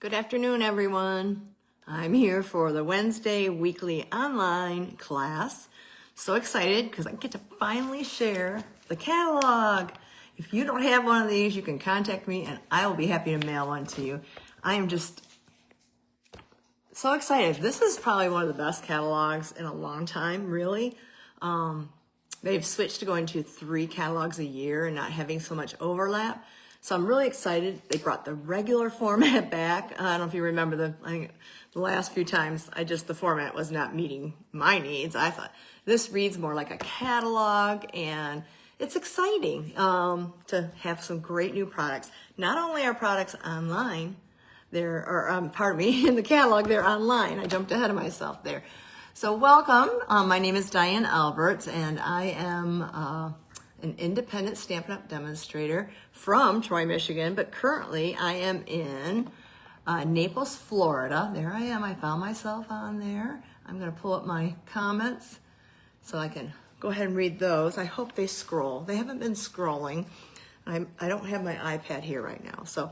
Good afternoon, everyone. I'm here for the Wednesday weekly online class. So excited because I get to finally share the catalog. If you don't have one of these, you can contact me and I will be happy to mail one to you. I am just so excited. This is probably one of the best catalogs in a long time, really. They've switched to going to 3 catalogs a year and not having so much overlap. So I'm really excited. They brought the regular format back. I don't know if you remember I think the last few times the format was not meeting my needs. I thought this reads more like a catalog, and it's exciting to have some great new products. Not only are products online, in the catalog, they're online. I jumped ahead of myself there. So welcome. My name is Diane Alberts, and I am an independent Stampin' Up! Demonstrator from Troy, Michigan, but currently I am in Naples, Florida. There I am. I found myself on there. I'm going to pull up my comments so I can go ahead and read those. I hope they scroll. They haven't been scrolling. I don't have my iPad here right now. So,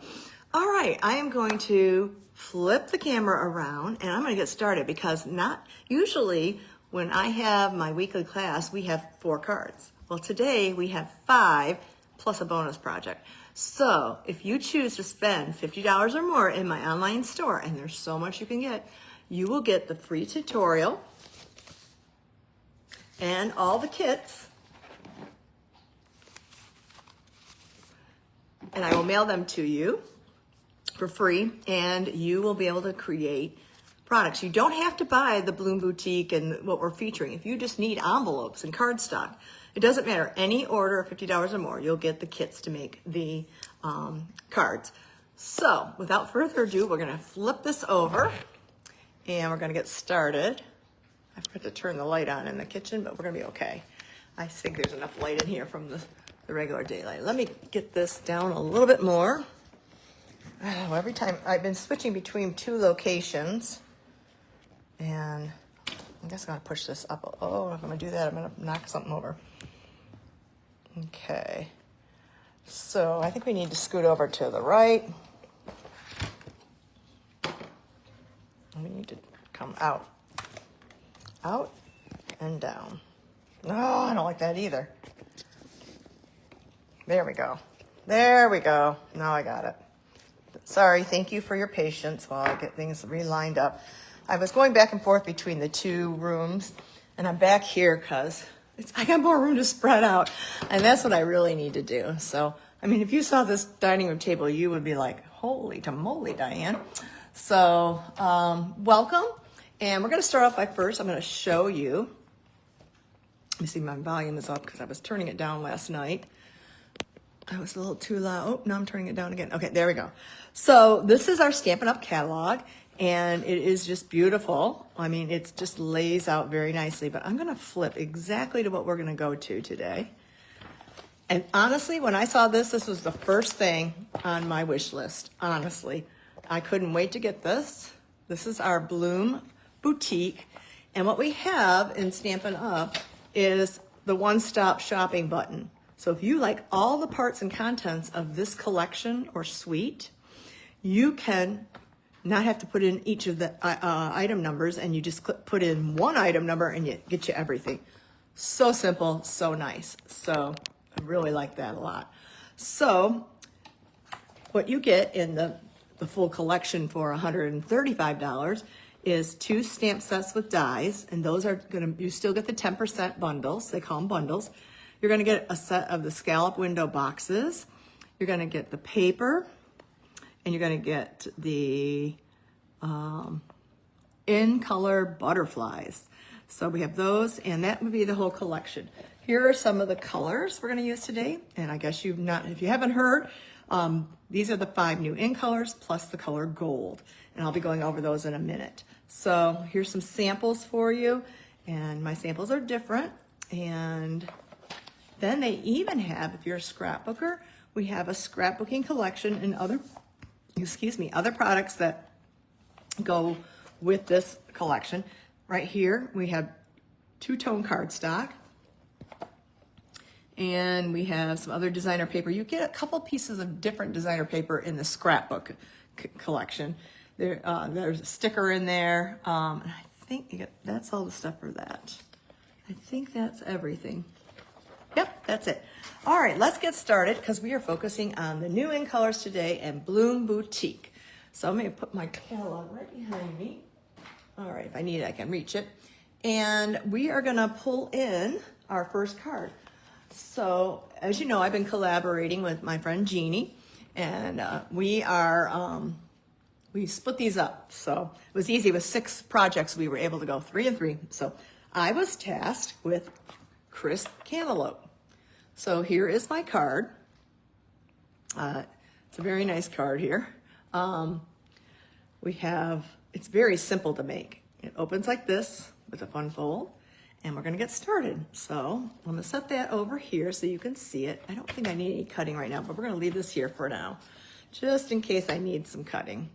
all right, I am going to flip the camera around and I'm going to get started because not usually when I have my weekly class, we have 4 cards. Well, today we have 5 plus a bonus project. So if you choose to spend $50 or more in my online store, and there's so much you can get, you will get the free tutorial and all the kits. And I will mail them to you for free, and you will be able to create products. You don't have to buy the Bloom Boutique and what we're featuring. If you just need envelopes and cardstock, it doesn't matter. Any order of $50 or more, you'll get the kits to make the cards. So without further ado, we're going to flip this over and we're going to get started. I forgot to turn the light on in the kitchen, but we're going to be okay. I think there's enough light in here from the regular daylight. Let me get this down a little bit more. Oh, every time I've been switching between 2 locations, and I guess I'm going to push this up. Oh, if I'm going to do that, I'm going to knock something over. Okay. So I think we need to scoot over to the right. We need to come out. Out and down. No, I don't like that either. There we go. There we go. Now I got it. Sorry, thank you for your patience while I get things relined up. I was going back and forth between the 2 rooms, and I'm back here because I got more room to spread out, and that's what I really need to do. So, I mean, if you saw this dining room table, you would be like, holy tamale, Diane. So, welcome, and we're going to start off by first, I'm going to show you. Let me see, my volume is up because I was turning it down last night. I was a little too loud. Oh, now I'm turning it down again. Okay, there we go. So this is our Stampin' Up! Catalog, and it is just beautiful. I mean, it just lays out very nicely, but I'm going to flip exactly to what we're going to go to today. And honestly, when I saw this was the first thing on my wish list. Honestly, I couldn't wait to get this. This is our Bloom Boutique, and what we have in Stampin' Up! Is the one-stop shopping button. So if you like all the parts and contents of this collection or suite, you can not have to put in each of the item numbers, and you just put in one item number and it gets you everything. So simple, so nice. So I really like that a lot. So what you get in the full collection for $135 is 2 stamp sets with dies, and those are you still get the 10% bundles. They call them bundles. You're going to get a set of the scallop window boxes. You're going to get the paper, and you're going to get the in-color butterflies. So we have those, and that would be the whole collection. Here are some of the colors we're going to use today, and I guess if you haven't heard, these are the 5 new in colors plus the color gold, and I'll be going over those in a minute. So here's some samples for you, and my samples are different, and then they even have, if you're a scrapbooker, we have a scrapbooking collection and other products that go with this collection. Right here, we have 2-tone cardstock, and we have some other designer paper. You get a couple pieces of different designer paper in the scrapbook collection. There's a sticker in there. And I think that's all the stuff for that. I think that's everything. Yep, that's it. All right, let's get started because we are focusing on the new in colors today and Bloom Boutique. So I'm going to put my catalog right behind me. All right, if I need it, I can reach it. And we are going to pull in our first card. So as you know, I've been collaborating with my friend Jeannie, and we split these up. So it was easy with 6 projects. We were able to go 3 and 3. So I was tasked with crisp cantaloupe. So here is my card. It's a very nice card here. It's very simple to make. It opens like this with a fun fold, and we're gonna get started. So I'm gonna set that over here so you can see it. I don't think I need any cutting right now, but we're gonna leave this here for now, just in case I need some cutting.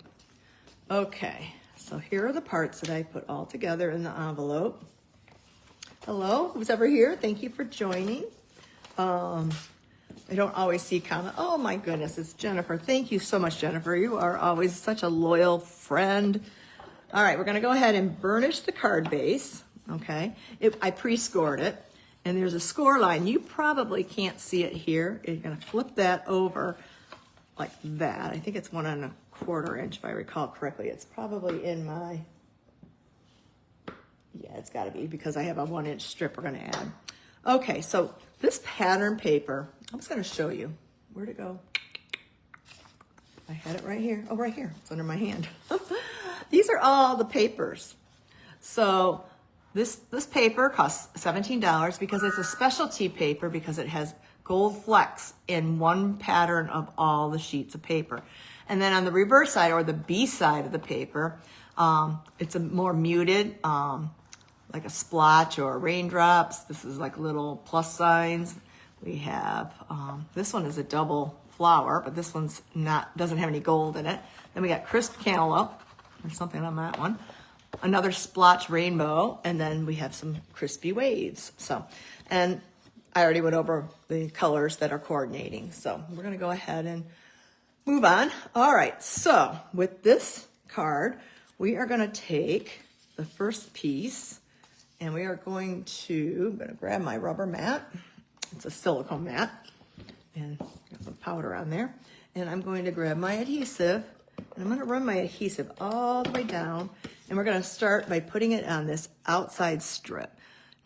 Okay, so here are the parts that I put all together in the envelope. Hello, who's ever here? Thank you for joining. I don't always see comment. Oh my goodness, it's Jennifer. Thank you so much, Jennifer. You are always such a loyal friend. All right, we're gonna go ahead and burnish the card base, okay? I pre-scored it, and there's a score line. You probably can't see it here. You're gonna flip that over like that. I think it's 1 1/4 inch, if I recall correctly. It's probably in my, yeah, it's gotta be because I have a 1 inch strip we're gonna add. Okay, so this pattern paper, I'm just gonna show you. Where'd it go? I had it right here. Oh, right here, it's under my hand. These are all the papers. So this paper costs $17 because it's a specialty paper because it has gold flecks in one pattern of all the sheets of paper. And then on the reverse side, or the B side of the paper, it's a more muted, like a splotch or raindrops. This is like little plus signs. We have, this one is a double flower, but this one's doesn't have any gold in it. Then we got crisp cantaloupe. There's something on that one. Another splotch rainbow, and then we have some crispy waves. So, and I already went over the colors that are coordinating. So we're gonna go ahead and move on. All right, so with this card, we are gonna take the first piece and we are I'm gonna grab my rubber mat. It's a silicone mat and got some powder on there. And I'm going to grab my adhesive and I'm gonna run my adhesive all the way down, and we're gonna start by putting it on this outside strip.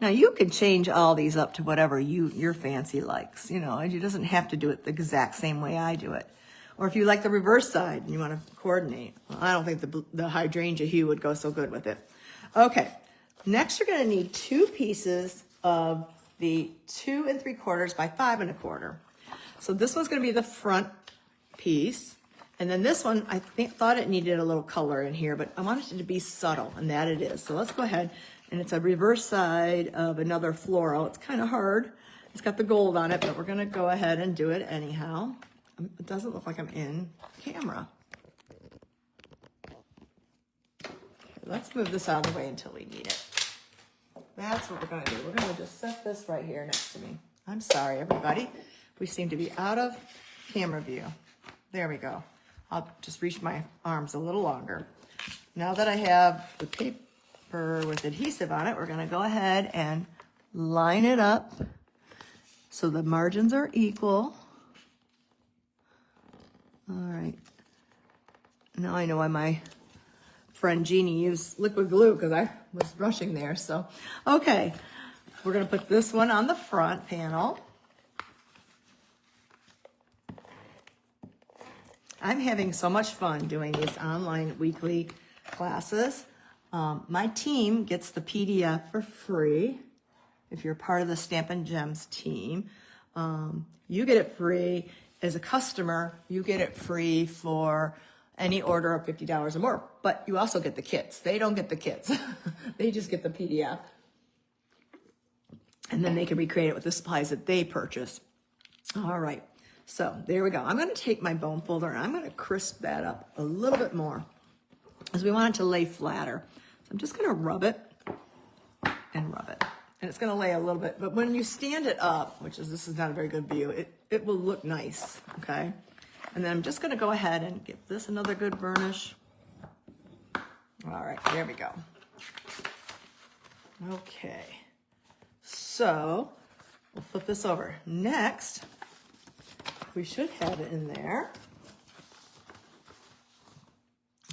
Now you can change all these up to whatever your fancy likes, you know, it doesn't have to do it the exact same way I do it. Or if you like the reverse side and you wanna coordinate. Well, I don't think the hydrangea hue would go so good with it. Okay, next you're gonna need 2 pieces of the 2 3/4 by 5 1/4. So this one's gonna be the front piece. And then this one, I thought it needed a little color in here, but I wanted it to be subtle, and that it is. So let's go ahead, and it's a reverse side of another floral. It's kind of hard. It's got the gold on it, but we're gonna go ahead and do it anyhow. It doesn't look like I'm in camera. Okay, let's move this out of the way until we need it. That's what we're gonna do. We're gonna just set this right here next to me. I'm sorry, everybody. We seem to be out of camera view. There we go. I'll just reach my arms a little longer. Now that I have the paper with adhesive on it, we're gonna go ahead and line it up so the margins are equal. All right. Now I know why my friend Jeannie used liquid glue, because I was rushing there. So, okay, we're gonna put this one on the front panel. I'm having so much fun doing these online weekly classes. My team gets the PDF for free. If you're part of the Stampin' Gems team, you get it free. As a customer, you get it free for any order of $50 or more, but you also get the kits. They don't get the kits. They just get the PDF. And then they can recreate it with the supplies that they purchase. All right. So there we go. I'm going to take my bone folder and I'm going to crisp that up a little bit more because we want it to lay flatter. So I'm just going to rub it and rub it. And it's going to lay a little bit. But when you stand it up, this is not a very good view, it will look nice, okay? And then I'm just going to go ahead and give this another good burnish. All right, there we go. Okay, so we'll flip this over. Next, we should have it in there.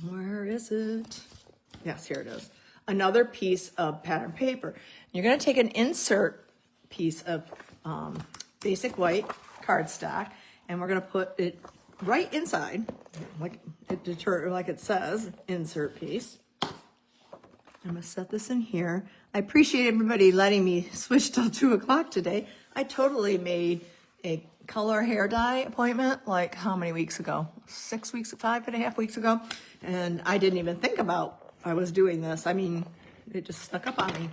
Where is it? Yes, here it is. Another piece of pattern paper. You're going to take an insert piece of basic white cardstock, and we're going to put it right inside, like it says, insert piece. I'm going to set this in here. I appreciate everybody letting me switch till 2 o'clock today. I totally made a color hair dye appointment like how many weeks ago? 6 weeks, 5.5 weeks ago. And I didn't even think about I was doing this. I mean, it just snuck up on me.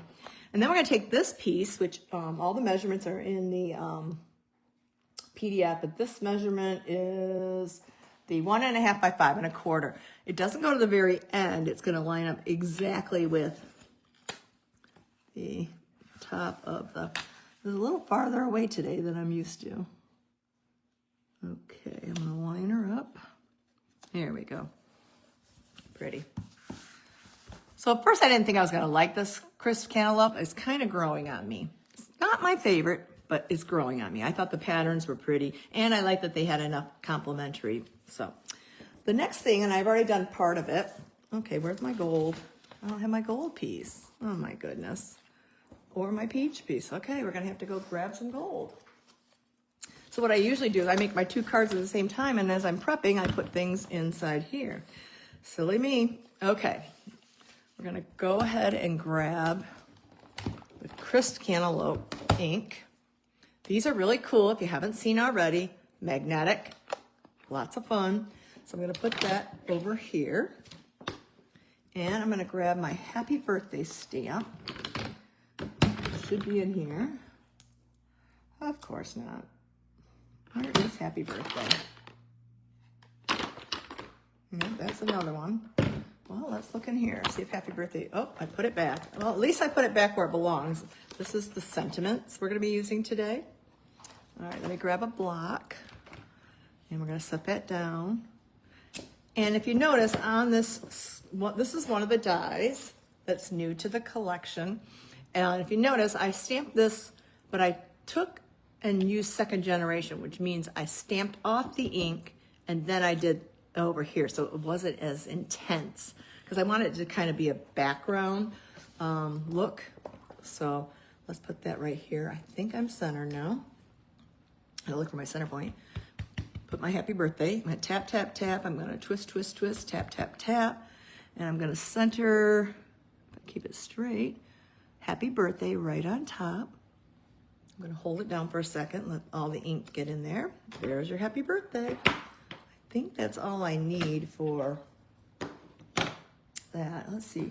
And then we're going to take this piece, which all the measurements are in the PDF, but this measurement is the 1.5 by 5 1/4. It doesn't go to the very end. It's going to line up exactly with the top of the, it's a little farther away today than I'm used to. Okay, I'm going to line her up. There we go. Pretty. So at first I didn't think I was going to like this crisp cantaloupe. It's kind of growing on me. It's not my favorite, but it's growing on me. I thought the patterns were pretty, and I like that they had enough complementary. So the next thing, and I've already done part of it. Okay, where's my gold? I don't have my gold piece. Oh my goodness. Or my peach piece. Okay, we're going to have to go grab some gold. So what I usually do is I make my 2 cards at the same time, and as I'm prepping, I put things inside here. Silly me. Okay, we're going to go ahead and grab the crisp cantaloupe ink. These are really cool if you haven't seen already. Magnetic, lots of fun. So I'm going to put that over here. And I'm going to grab my happy birthday stamp. Should be in here. Of course not. Where is happy birthday? No, that's another one. Well, let's look in here, see if happy birthday, oh, I put it back. Well, at least I put it back where it belongs. This is the sentiments we're going to be using today. All right, let me grab a block, and we're going to set that down. And if you notice on this, this is one of the dies that's new to the collection. And if you notice, I stamped this, but I took and used second generation, which means I stamped off the ink and then I did over here. So it wasn't as intense because I wanted it to kind of be a background look. So let's put that right here. I think I'm centered now. I'll look for my center point. Put my happy birthday. I'm going to tap, tap, tap. I'm going to twist, twist, twist, tap, tap, tap. And I'm going to center, keep it straight, happy birthday right on top. I'm going to hold it down for a second, let all the ink get in there. There's your happy birthday. I think that's all I need for that. Let's see.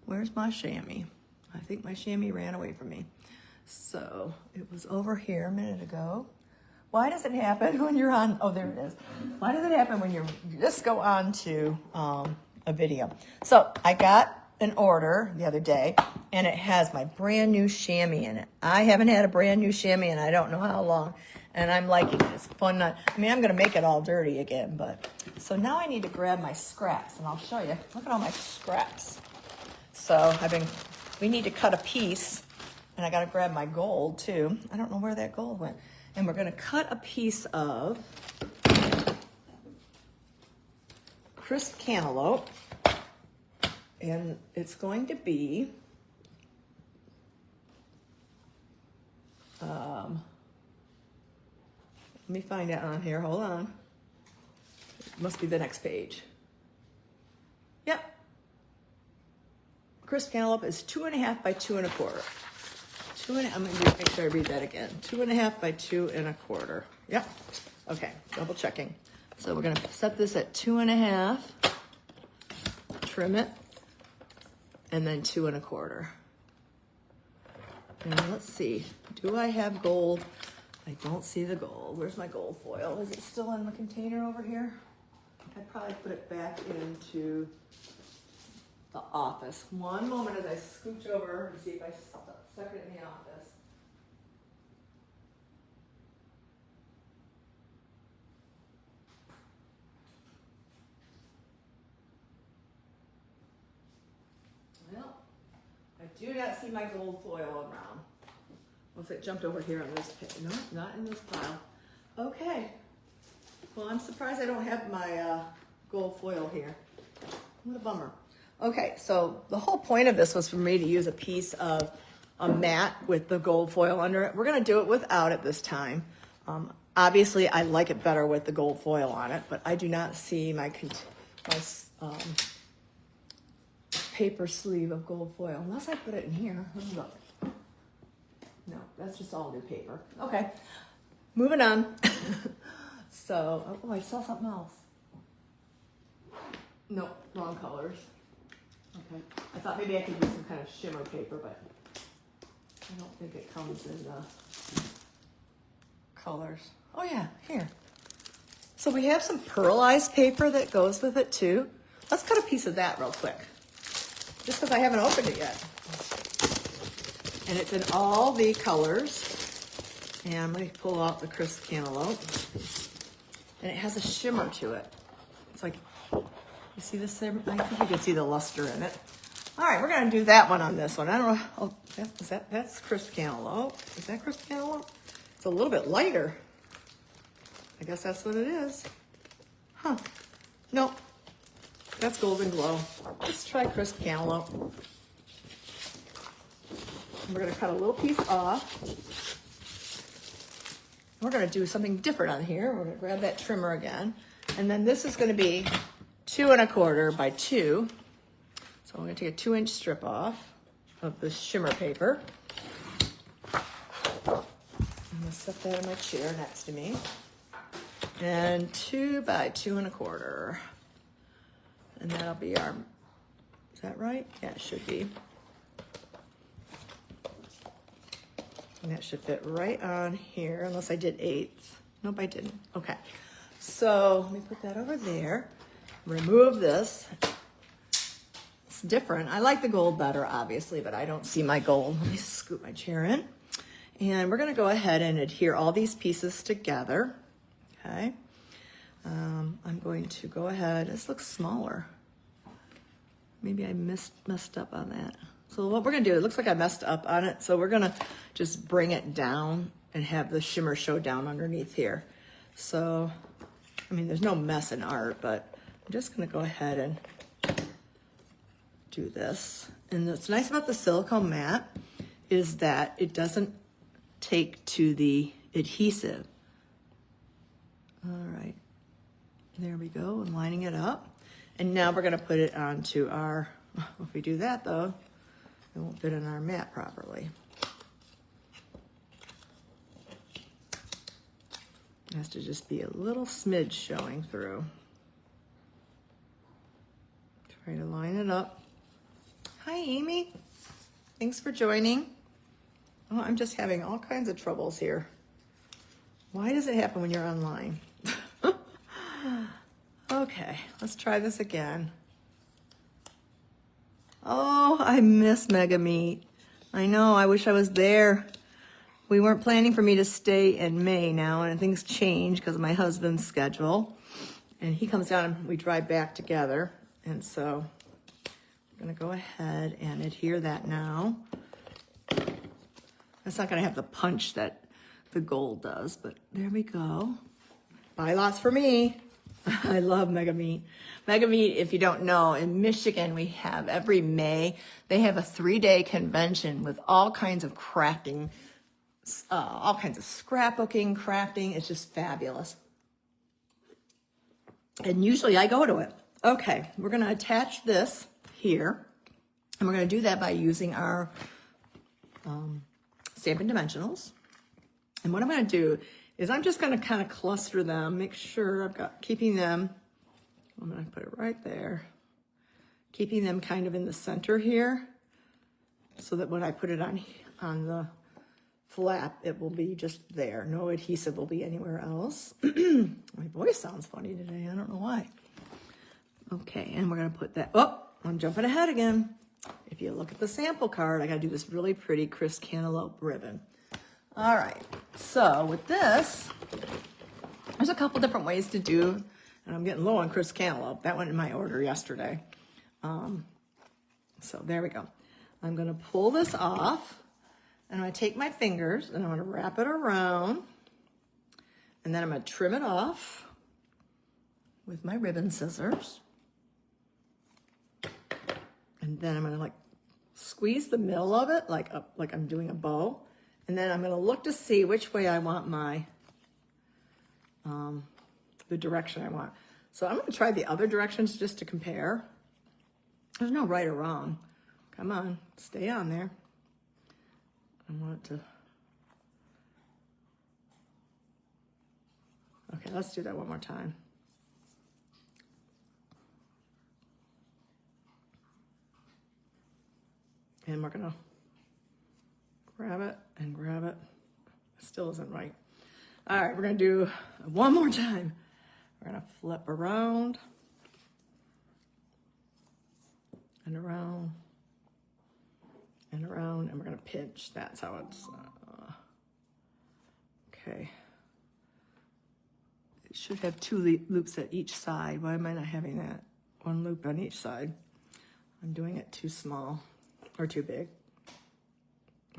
Where's my chamois? I think my chamois ran away from me. So it was over here a minute ago. Why does it happen when you're on, oh, there it is. Why does it happen when you just go on to a video? So I got an order the other day, and it has my brand new chamois in it. I haven't had a brand new chamois in I don't know how long, and I'm liking it. It's fun. I mean, I'm going to make it all dirty again, but so now I need to grab my scraps, and I'll show you. Look at all my scraps. So we need to cut a piece, and I got to grab my gold too. I don't know where that gold went. And we're going to cut a piece of crisp cantaloupe. And it's going to be, let me find out on here, hold on. It must be the next page. Yep. Crisp cantaloupe is 2.5 by 2 1/4. I'm going to make sure I read that again. 2.5 by 2 1/4. Yep. Okay, double checking. So we're going to set this at 2.5, trim it, and then 2 1/4. And let's see, do I have gold? I don't see the gold. Where's my gold foil? Is it still in the container over here? I'd probably put it back into the office. One moment as I scooch over and see if I stuck it in the office. do not see my gold foil around. Once it jumped over here on this page. No, not in this pile. Okay. Well, I'm surprised I don't have my gold foil here. What a bummer. Okay, so the whole point of this was for me to use a piece of a mat with the gold foil under it. We're going to do it without it this time. Obviously, I like it better with the gold foil on it, but I do not see my paper sleeve of gold foil unless I put it in here. Let me look. No, that's just all new paper. Okay, moving on. So, oh, I saw something else. No, wrong colors. Okay, I thought maybe I could use some kind of shimmer paper, but I don't think it comes in the colors. Oh yeah, here. So we have some pearlized paper that goes with it too. Let's cut a piece of that real quick, just because I haven't opened it yet. And it's in all the colors. And let me pull out the crisp cantaloupe. And it has a shimmer to it. It's like, you see this there? I think you can see the luster in it. All right, we're gonna do that one on this one. I don't know, oh, that's crisp cantaloupe. Is that crisp cantaloupe? It's a little bit lighter. I guess that's what it is. Huh, nope, that's golden glow. Let's try crisp cantaloupe. We're gonna cut a little piece off. We're gonna do something different on here. We're gonna grab that trimmer again. And then this is gonna be 2 1/4 by 2. So I'm gonna take a 2-inch strip off of the shimmer paper. I'm gonna set that in my chair next to me. And 2 by 2 1/4. And that'll be our, is that right? Yeah, it should be. And that should fit right on here, unless I did 1/8. Nope, I didn't. Okay, so let me put that over there. Remove this. It's different. I like the gold better, obviously, but I don't see my gold. Let me scoot my chair in. And we're gonna go ahead and adhere all these pieces together, okay? I'm going to go ahead, this looks smaller. Maybe I messed up on that. So what we're gonna do, it looks like I messed up on it, so we're gonna just bring it down and have the shimmer show down underneath here. So, I mean, there's no mess in art, but I'm just gonna go ahead and do this. And what's nice about the silicone mat is that it doesn't take to the adhesive. All right, there we go, I'm lining it up. And now we're gonna put it onto our, if we do that though, it won't fit in our mat properly. It has to just be a little smidge showing through. Try to line it up. Hi, Amy. Thanks for joining. Oh, I'm just having all kinds of troubles here. Why does it happen when you're online? Okay, let's try this again. Oh, I miss Mega Meet. I know, I wish I was there. We weren't planning for me to stay in May now, and things change because of my husband's schedule. And he comes down and we drive back together. And so I'm gonna go ahead and adhere that now. That's not gonna have the punch that the gold does, but there we go. Buy lots for me. I love Mega Meet. Mega Meet, if you don't know, in Michigan, we have every May, they have a 3-day convention with all kinds of crafting, all kinds of scrapbooking, crafting. It's just fabulous. And usually I go to it. Okay, we're gonna attach this here. And we're gonna do that by using our Stampin' Dimensionals. And what I'm gonna do is I'm just gonna kind of cluster them, make sure I've got, keeping them, I'm gonna put it right there, keeping them kind of in the center here, so that when I put it on the flap, it will be just there. No adhesive will be anywhere else. My voice sounds funny today, I don't know why. Okay, and we're gonna put that, oh, I'm jumping ahead again. If you look at the sample card, I gotta do this really pretty crisp cantaloupe ribbon. All right, so with this, there's a couple different ways to do, and I'm getting low on crisp cantaloupe. That went in my order yesterday. So there we go. I'm gonna pull this off, and I'm gonna take my fingers and I'm gonna wrap it around, and then I'm gonna trim it off with my ribbon scissors. And then I'm gonna like squeeze the middle of it like I'm doing a bow. And then I'm gonna look to see which way I want my, the direction I want. So I'm gonna try the other directions just to compare. There's no right or wrong. Come on, stay on there. I want it to, okay, let's do that one more time. And we're gonna grab it and grab it. It still isn't right. All right, we're gonna do one more time. We're gonna flip around and around and around, and we're gonna pinch. That's how it's, okay. It should have two loops at each side. Why am I not having that? One loop on each side. I'm doing it too small or too big.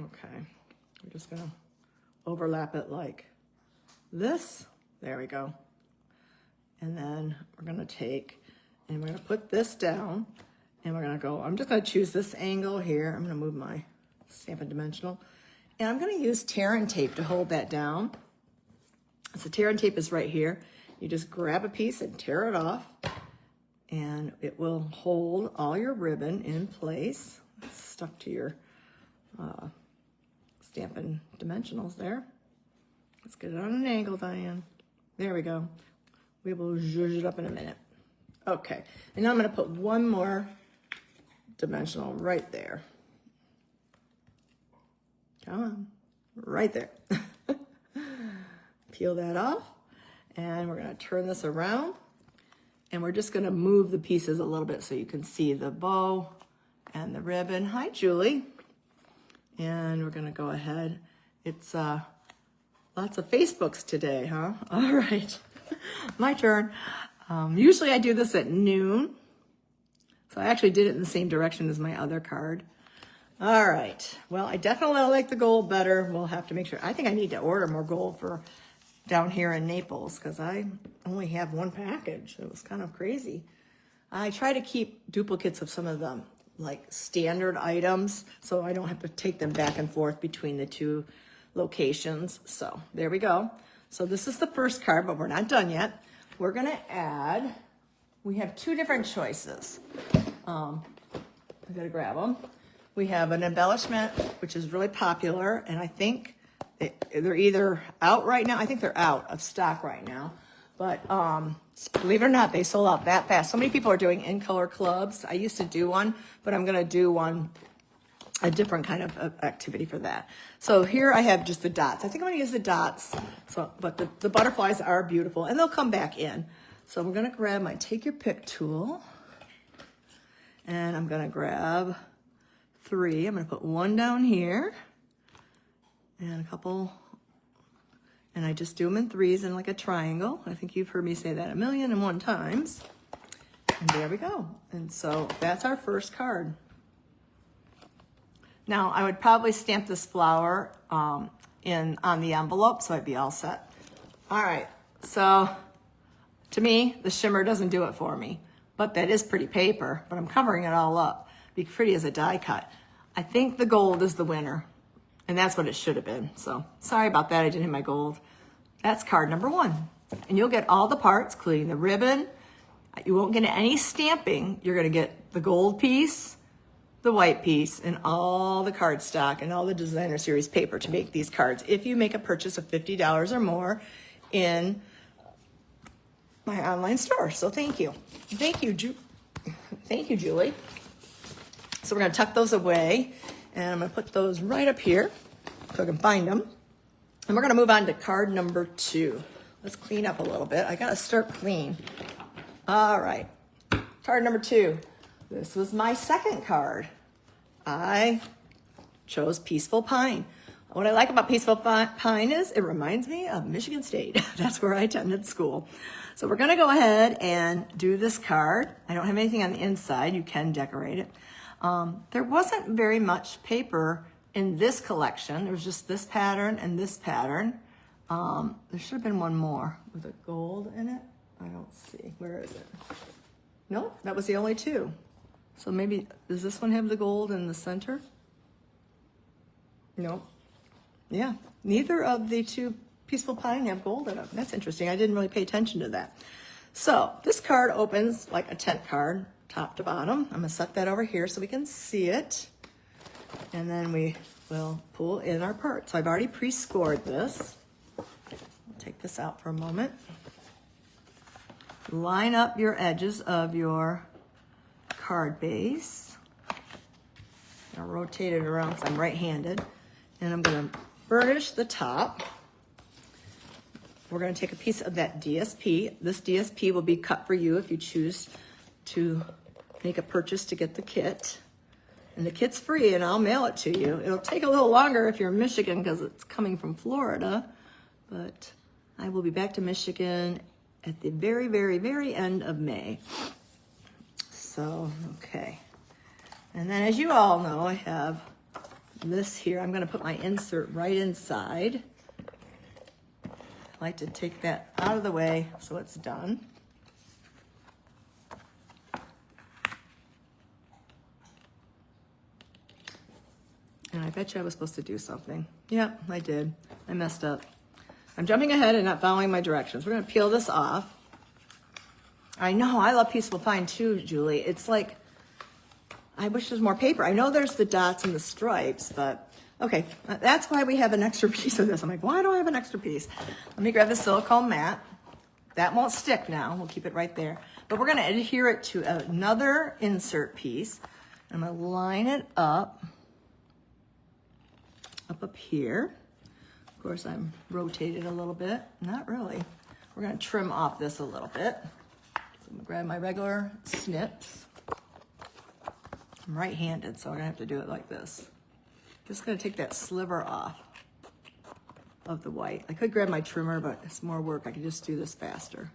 Okay, we're just gonna overlap it like this. There we go. And then we're gonna take, and we're gonna put this down, and we're gonna go, I'm just gonna choose this angle here. I'm gonna move my Stampin' Dimensional, and I'm gonna use tear and tape to hold that down. So tear and tape is right here. You just grab a piece and tear it off, and it will hold all your ribbon in place. It's stuck to your Stampin' Dimensionals there. Let's get it on an angle, Diane. There we go. We will zhuzh it up in a minute. Okay, and now I'm gonna put one more dimensional right there. Come on, right there. Peel that off, and we're gonna turn this around, and we're just gonna move the pieces a little bit so you can see the bow and the ribbon. Hi, Julie. And we're gonna go ahead. It's lots of Facebooks today, huh? All right, my turn. Usually I do this at noon. So I actually did it in the same direction as my other card. All right, well, I definitely like the gold better. We'll have to make sure. I think I need to order more gold for down here in Naples because I only have one package. It was kind of crazy. I try to keep duplicates of some of them, like standard items, so I don't have to take them back and forth between the two locations. So there we go. So this is the first card, but we're not done yet. We're gonna add, we have two different choices. I gotta grab them. We have an embellishment, which is really popular, and I think they're either out right now. I think they're out of stock right now, but believe it or not, they sold out that fast. So many people are doing in-color clubs. I used to do one, but I'm gonna do one, a different kind of activity for that. So here I have just the dots. I think I'm gonna use the dots, but the butterflies are beautiful, and they'll come back in. So I'm gonna grab my Take Your Pick tool, and I'm gonna grab 3. I'm gonna put one down here, and a couple, and I just do them in 3s in like a triangle. I think you've heard me say that 1,000,001 times. And there we go. And so that's our first card. Now I would probably stamp this flower on the envelope, so I'd be all set. All right, so to me, the shimmer doesn't do it for me, but that is pretty paper, but I'm covering it all up. Be pretty as a die cut. I think the gold is the winner, and that's what it should have been. So sorry about that, I didn't hit my gold. That's card number 1. And you'll get all the parts, including the ribbon. You won't get any stamping. You're gonna get the gold piece, the white piece, and all the cardstock and all the designer series paper to make these cards if you make a purchase of $50 or more in my online store. So thank you. Thank you, Julie. So we're gonna tuck those away, and I'm gonna put those right up here so I can find them. And we're gonna move on to card number 2. Let's clean up a little bit. I gotta start clean. All right, card number 2. This was my second card. I chose Peaceful Pine. What I like about Peaceful Pine is it reminds me of Michigan State. That's where I attended school. So we're gonna go ahead and do this card. I don't have anything on the inside. You can decorate it. There wasn't very much paper in this collection. There was just this pattern and this pattern. There should have been one more with a gold in it. I don't see. Where is it? Nope, that was the only two. So maybe, does this one have the gold in the center? Nope. Yeah, neither of the two Peaceful Pine have gold in them. That's interesting. I didn't really pay attention to that. So this card opens like a tent card, top to bottom. I'm gonna set that over here so we can see it. And then we will pull in our part. So I've already pre-scored this. I'll take this out for a moment. Line up your edges of your card base. I'll rotate it around because I'm right-handed. And I'm gonna burnish the top. We're gonna take a piece of that DSP. This DSP will be cut for you if you choose to make a purchase to get the kit. And the kit's free and I'll mail it to you. It'll take a little longer if you're in Michigan because it's coming from Florida, but I will be back to Michigan at the very, very, very end of May. So, okay. And then as you all know, I have this here. I'm gonna put my insert right inside. I like to take that out of the way so it's done. And I bet you I was supposed to do something. Yep, I did. I messed up. I'm jumping ahead and not following my directions. We're gonna peel this off. I know, I love Peaceful Pine too, Julie. It's like, I wish there's more paper. I know there's the dots and the stripes, but okay, that's why we have an extra piece of this. I'm like, why do I have an extra piece? Let me grab the silicone mat. That won't stick now. We'll keep it right there. But we're gonna adhere it to another insert piece. I'm gonna line it up here. Of course, I'm rotated a little bit. Not really. We're gonna trim off this a little bit. So I'm gonna grab my regular snips. I'm right-handed, so I'm gonna have to do it like this. Just gonna take that sliver off of the white. I could grab my trimmer, but it's more work. I can just do this faster.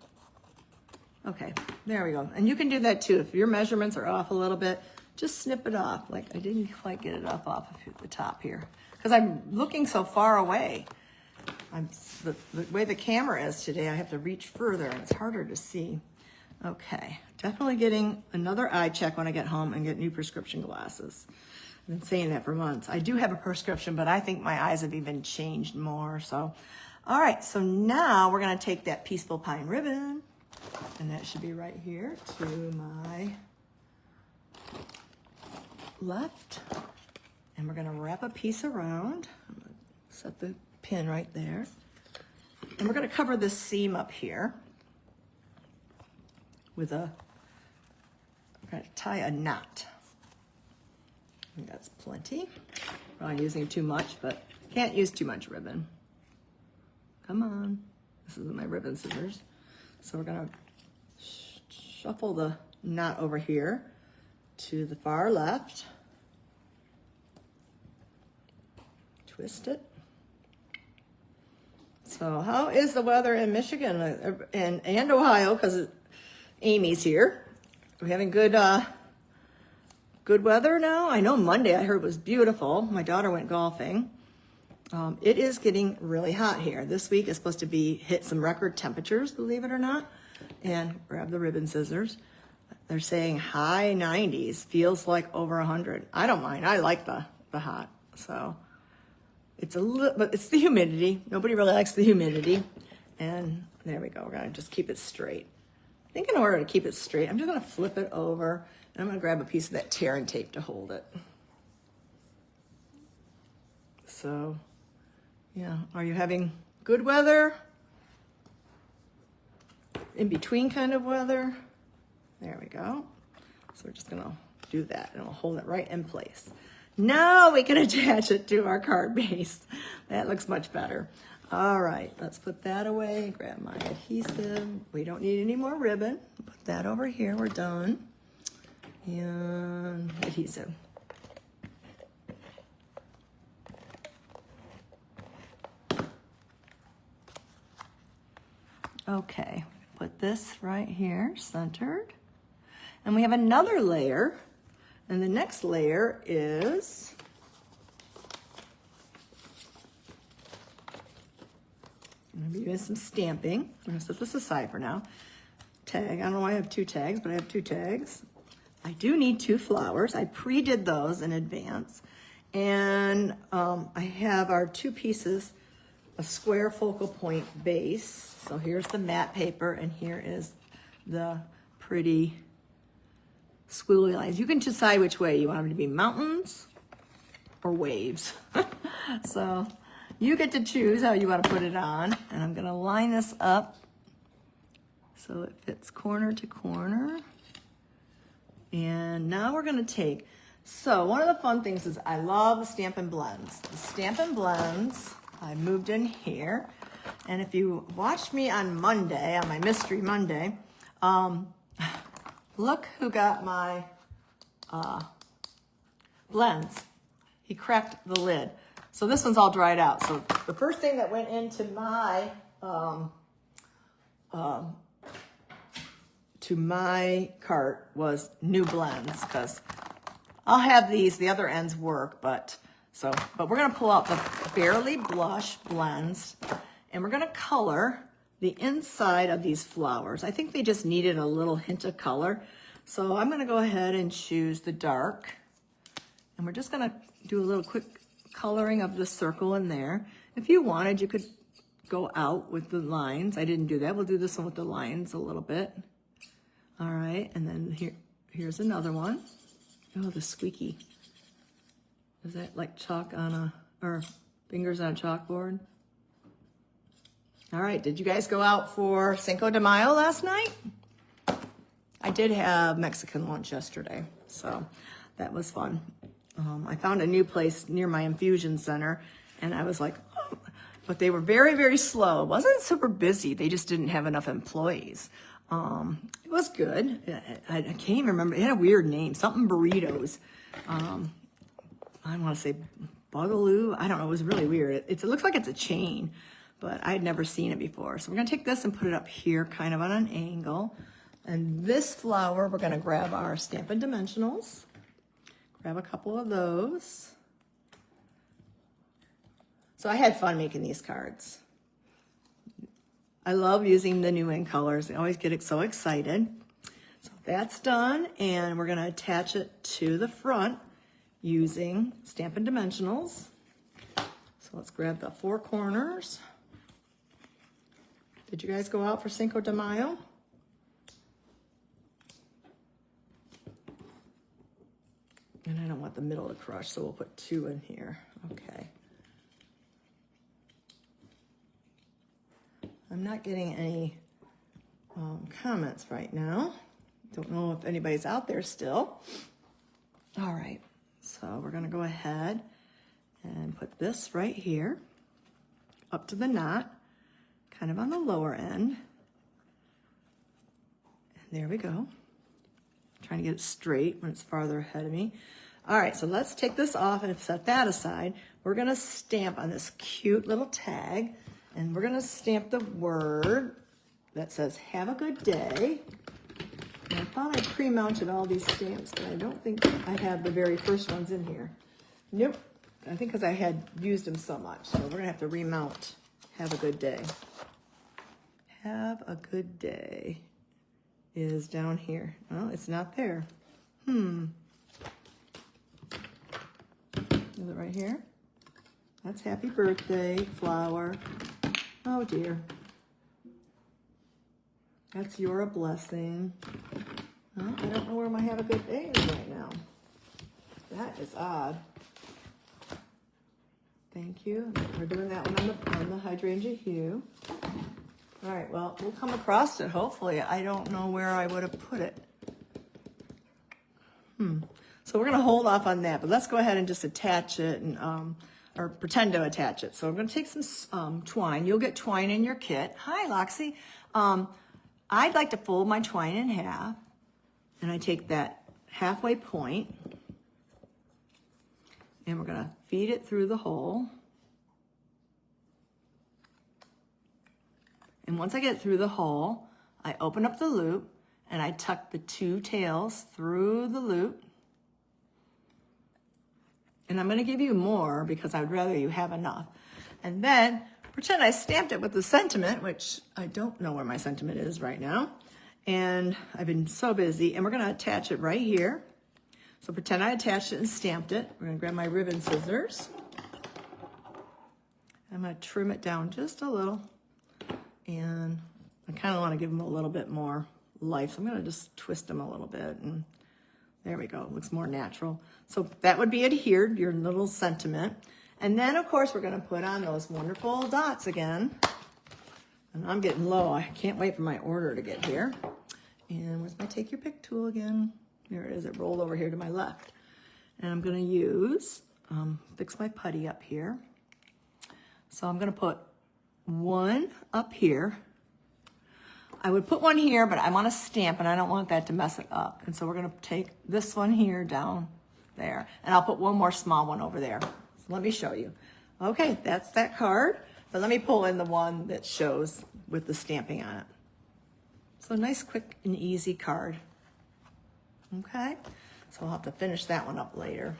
Okay, there we go. And you can do that too. If your measurements are off a little bit, just snip it off. Like I didn't quite get it off of the top here because I'm looking so far away. The way the camera is today, I have to reach further and it's harder to see. Okay, definitely getting another eye check when I get home and get new prescription glasses. I've been saying that for months. I do have a prescription, but I think my eyes have even changed more. So, all right, so now we're gonna take that Peaceful Pine ribbon and that should be right here to my left. And we're gonna wrap a piece around. I'm gonna set the pin right there. And we're gonna cover this seam up here with I'm gonna tie a knot. I think that's plenty. Probably using too much, but can't use too much ribbon. Come on. This is my ribbon scissors. So we're gonna shuffle the knot over here to the far left. Twist it. So how is the weather in Michigan and Ohio, because Amy's here? Are we having good weather now? I know Monday I heard was beautiful. My daughter went golfing. It is getting really hot here. This week is supposed to hit some record temperatures, believe it or not. And grab the ribbon scissors. They're saying high 90s, feels like over 100. I don't mind. I like the hot. So it's but it's the humidity. Nobody really likes the humidity. And there we go. We're gonna just keep it straight. I think in order to keep it straight, I'm just gonna flip it over and I'm gonna grab a piece of that tear and tape to hold it. So, yeah, are you having good weather? In between kind of weather? There we go. So we're just gonna do that and we'll hold it right in place. Now we can attach it to our card base. That looks much better. All right, let's put that away. Grab my adhesive. We don't need any more ribbon. Put that over here, we're done. And adhesive. Okay, put this right here, centered. And we have another layer. And the next layer is I'm going to be doing some stamping. I'm going to set this aside for now. Tag. I don't know why I have 2 tags, but I have 2 tags. I do need 2 flowers. I pre-did those in advance. And I have our 2 pieces of square focal point base. So here's the matte paper, and here is the pretty squiggly lines. You can decide which way you want them to be, mountains or waves. So you get to choose how you want to put it on. And I'm going to line this up so it fits corner to corner. And now we're going to take, so one of the fun things is I love the Stampin' Blends. The Stampin' Blends, I moved in here. And if you watched me on Monday, on my Mystery Monday, look who got my blends. He cracked the lid. So this one's all dried out. So the first thing that went into my cart was new blends, because I'll have these, the other ends work, but we're gonna pull out the Barely Blush blends, and we're gonna color the inside of these flowers. I think they just needed a little hint of color. So I'm gonna go ahead and choose the dark, and we're just gonna do a little quick coloring of the circle in there. If you wanted, you could go out with the lines. I didn't do that. We'll do this one with the lines a little bit. All right, and then here's another one. Oh, the squeaky. Is that like chalk on or fingers on a chalkboard? All right, did you guys go out for Cinco de Mayo last night? I did have Mexican lunch yesterday, so that was fun. I found a new place near my infusion center, and I was like, oh, but they were very, very slow. It wasn't super busy. They just didn't have enough employees. It was good. I can't even remember. It had a weird name, something burritos. I want to say Bugaloo. I don't know. It was really weird. It looks like it's a chain, but I'd never seen it before. So we're going to take this and put it up here kind of on an angle. And this flower, we're going to grab our Stampin' Dimensionals. Grab a couple of those. So I had fun making these cards. I love using the new ink colors. I always get so excited. So that's done, and we're going to attach it to the front using Stampin' Dimensionals. So let's grab the 4 corners. Did you guys go out for Cinco de Mayo? And I don't want the middle to crush, so we'll put 2 in here. Okay. I'm not getting any comments right now. Don't know if anybody's out there still. All right, so we're gonna go ahead and put this right here up to the knot, kind of on the lower end. And there we go. Trying to get it straight when it's farther ahead of me. All right, so let's take this off and set that aside. We're gonna stamp on this cute little tag, and we're gonna stamp the word that says, "Have a good day." And I thought I pre-mounted all these stamps, but I don't think I have the very first ones in here. Nope, I think because I had used them so much. So we're gonna have to remount "Have a good day." Have a good day is down here. Well, it's not there. Is it right here? That's happy birthday, flower. Oh dear. That's "You're a blessing." Well, I don't know where my "Have a good day" is right now. That is odd. Thank you. We're doing that one on the Hydrangea hue. All right, well, we'll come across it, hopefully. I don't know where I would have put it. So we're gonna hold off on that, but let's go ahead and just attach it, and or pretend to attach it. So we're gonna take some twine. You'll get twine in your kit. Hi, Loxy. I'd like to fold my twine in half, and I take that halfway point, and we're gonna feed it through the hole. And once I get through the hole, I open up the loop, and I tuck the 2 tails through the loop, And I'm going to give you more because I'd rather you have enough. And then pretend I stamped it with the sentiment, which I don't know where my sentiment is right now. And I've been so busy. And we're going to attach it right here. So pretend I attached it and stamped it. We're going to grab my ribbon scissors. I'm going to trim it down just a little. And I kind of want to give them a little bit more life. So I'm going to just twist them a little bit. And there we go. It looks more natural. So that would be adhered, your little sentiment. And then, of course, we're going to put on those wonderful dots again. And I'm getting low. I can't wait for my order to get here. And where's my take your pick tool again? There it is. It rolled over here to my left. And I'm going to use, fix my putty up here. So I'm going to put one up here. I would put one here, but I want to stamp, and I don't want that to mess it up. And so we're going to take this one here down there. And I'll put one more small one over there. So let me show you. Okay, that's that card. But let me pull in the one that shows with the stamping on it. So nice, quick, and easy card. Okay, so I'll have to finish that one up later.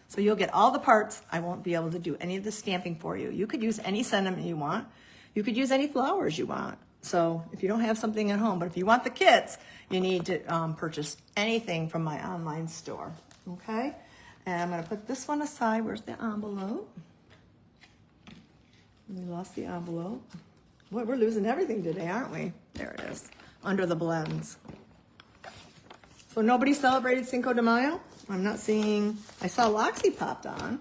So you'll get all the parts. I won't be able to do any of the stamping for you. You could use any sentiment you want. You could use any flowers you want. So if you don't have something at home, but if you want the kits, you need to purchase anything from my online store. Okay, and I'm going to put this one aside. Where's the envelope? We lost the envelope. Boy, we're losing everything today, aren't we? There it is, under the blends. So nobody celebrated Cinco de Mayo? I'm not seeing, I saw Loxy popped on.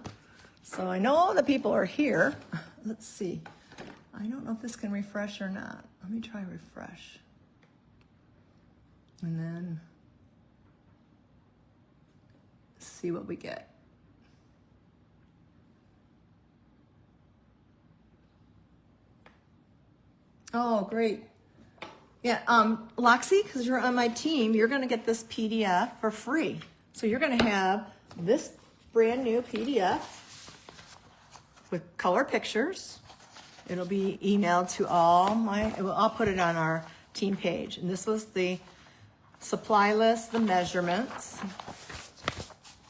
So I know the people are here. Let's see. I don't know if this can refresh or not. Let me try refresh. And then see what we get. Oh, great. Yeah, Loxy, because you're on my team, you're going to get this PDF for free. So you're going to have this brand new PDF with color pictures. It'll be emailed to all my, I'll put it on our team page. And this was the supply list, the measurements,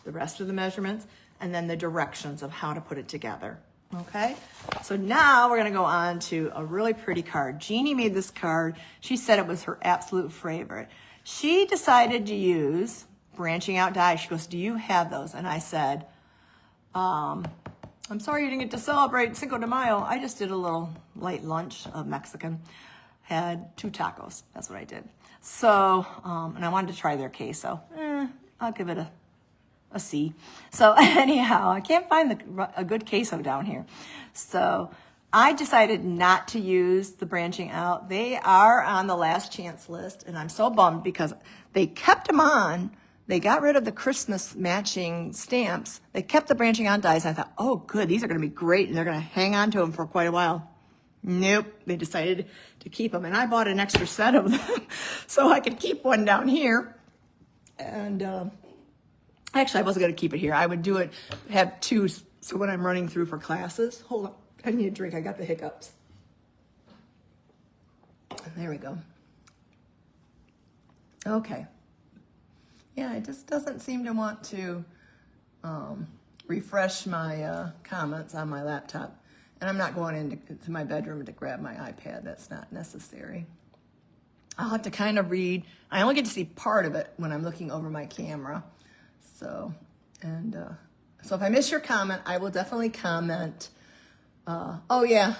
the rest of the measurements, and then the directions of how to put it together. Okay, so now we're going to go on to a really pretty card. Jeannie made this card. She said it was her absolute favorite. She decided to use branching out dies. She goes, do you have those? And I said, I'm sorry you didn't get to celebrate Cinco de Mayo. I just did a little light lunch of Mexican. Had 2 tacos. That's what I did. So, and I wanted to try their queso. I'll give it a C. So anyhow, I can't find a good queso down here. So I decided not to use the branching out. They are on the last chance list, and I'm so bummed because they kept them on. They got rid of the Christmas matching stamps. They kept the branching out dies. I thought, oh, good, these are going to be great, and they're going to hang on to them for quite a while. Nope, they decided to keep them, and I bought an extra set of them so I could keep one down here. And actually, I wasn't going to keep it here. I would do it, have 2, so when I'm running through for classes. Hold on, I need a drink. I got the hiccups. There we go. Okay. Yeah, it just doesn't seem to want to refresh my comments on my laptop. And I'm not going into my bedroom to grab my iPad. That's not necessary. I'll have to kind of read. I only get to see part of it when I'm looking over my camera. So, so if I miss your comment, I will definitely comment. Oh yeah.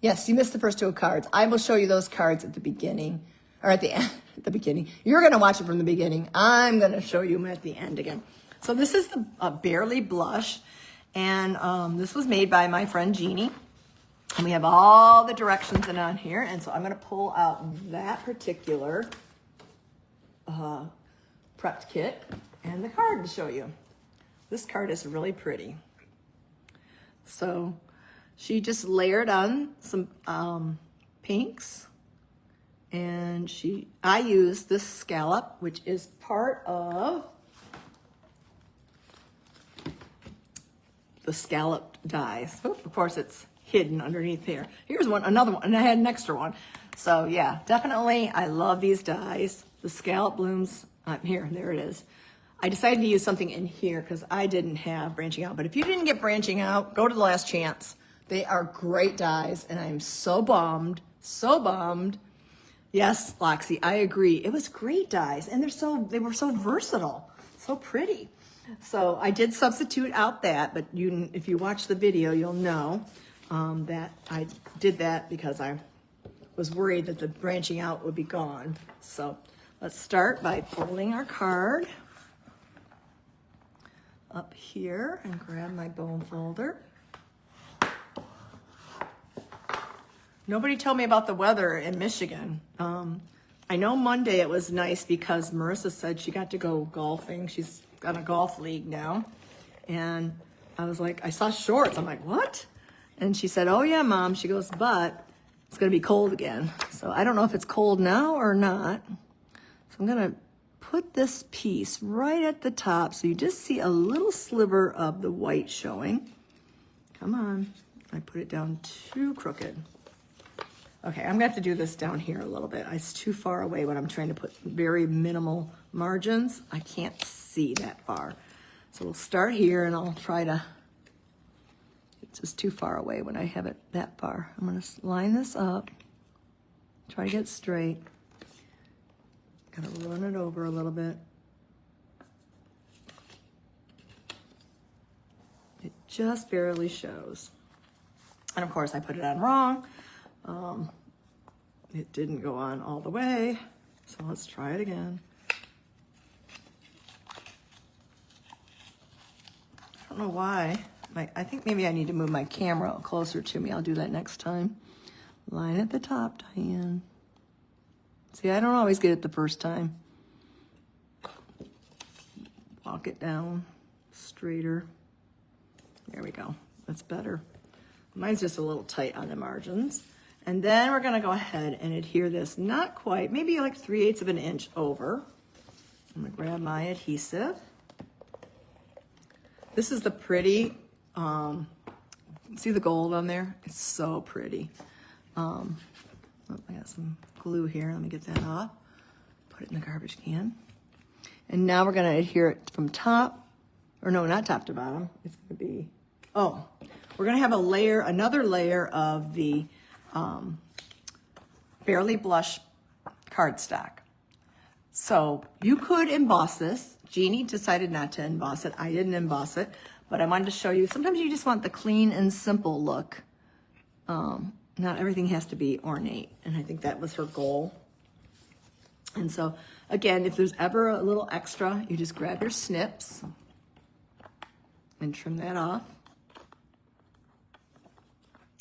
Yes, you missed the first 2 cards. I will show you those cards at the beginning, or at the end, at the beginning. You're going to watch it from the beginning. I'm going to show you them at the end again. So this is the Barely Blush, and this was made by my friend Jeannie. And we have all the directions in on here, and so I'm going to pull out that particular prepped kit and the card to show you. This card is really pretty. So she just layered on some pinks, and I used this scallop, which is part of the scalloped dies. Oop, of course, it's hidden underneath here. Here's one, another one, and I had an extra one. So yeah, definitely, I love these dies. The scallop blooms, here, there it is. I decided to use something in here because I didn't have branching out. But if you didn't get branching out, go to the Last Chance. They are great dies, and I'm so bummed, so bummed. Yes, Loxy, I agree. It was great dies, and they were so versatile, so pretty. So I did substitute out that, but if you watch the video, you'll know that I did that because I was worried that the branching out would be gone. So let's start by folding our card up here and grab my bone folder. Nobody told me about the weather in Michigan. I know Monday it was nice because Marissa said she got to go golfing. She's got a golf league now. And I was like, I saw shorts. I'm like, what? And she said, oh yeah, Mom. She goes, but it's gonna be cold again. So I don't know if it's cold now or not. So I'm gonna put this piece right at the top so you just see a little sliver of the white showing. Come on. I put it down too crooked. Okay, I'm gonna have to do this down here a little bit. It's too far away when I'm trying to put very minimal margins. I can't see that far. So we'll start here and I'll try to, it's just too far away when I have it that far. I'm gonna line this up, try to get straight. Gotta run it over a little bit. It just barely shows. And of course I put it on wrong. It didn't go on all the way. So let's try it again. I don't know why. I think maybe I need to move my camera closer to me. I'll do that next time. Line at the top, Diane. See, I don't always get it the first time. Walk it down straighter. There we go. That's better. Mine's just a little tight on the margins. And then we're gonna go ahead and adhere this, not quite, maybe like 3/8 of an inch over. I'm gonna grab my adhesive. This is the pretty, see the gold on there? It's so pretty. Oh, I got some glue here. Let me get that off. Put it in the garbage can. And now we're gonna adhere it from top, or no, not top to bottom. It's gonna be, oh, we're gonna have a layer, another layer of the Barely Blush cardstock. So you could emboss this. Jeannie decided not to emboss it. I didn't emboss it, but I wanted to show you. Sometimes you just want the clean and simple look. Not everything has to be ornate, and I think that was her goal. And so, again, if there's ever a little extra, you just grab your snips and trim that off.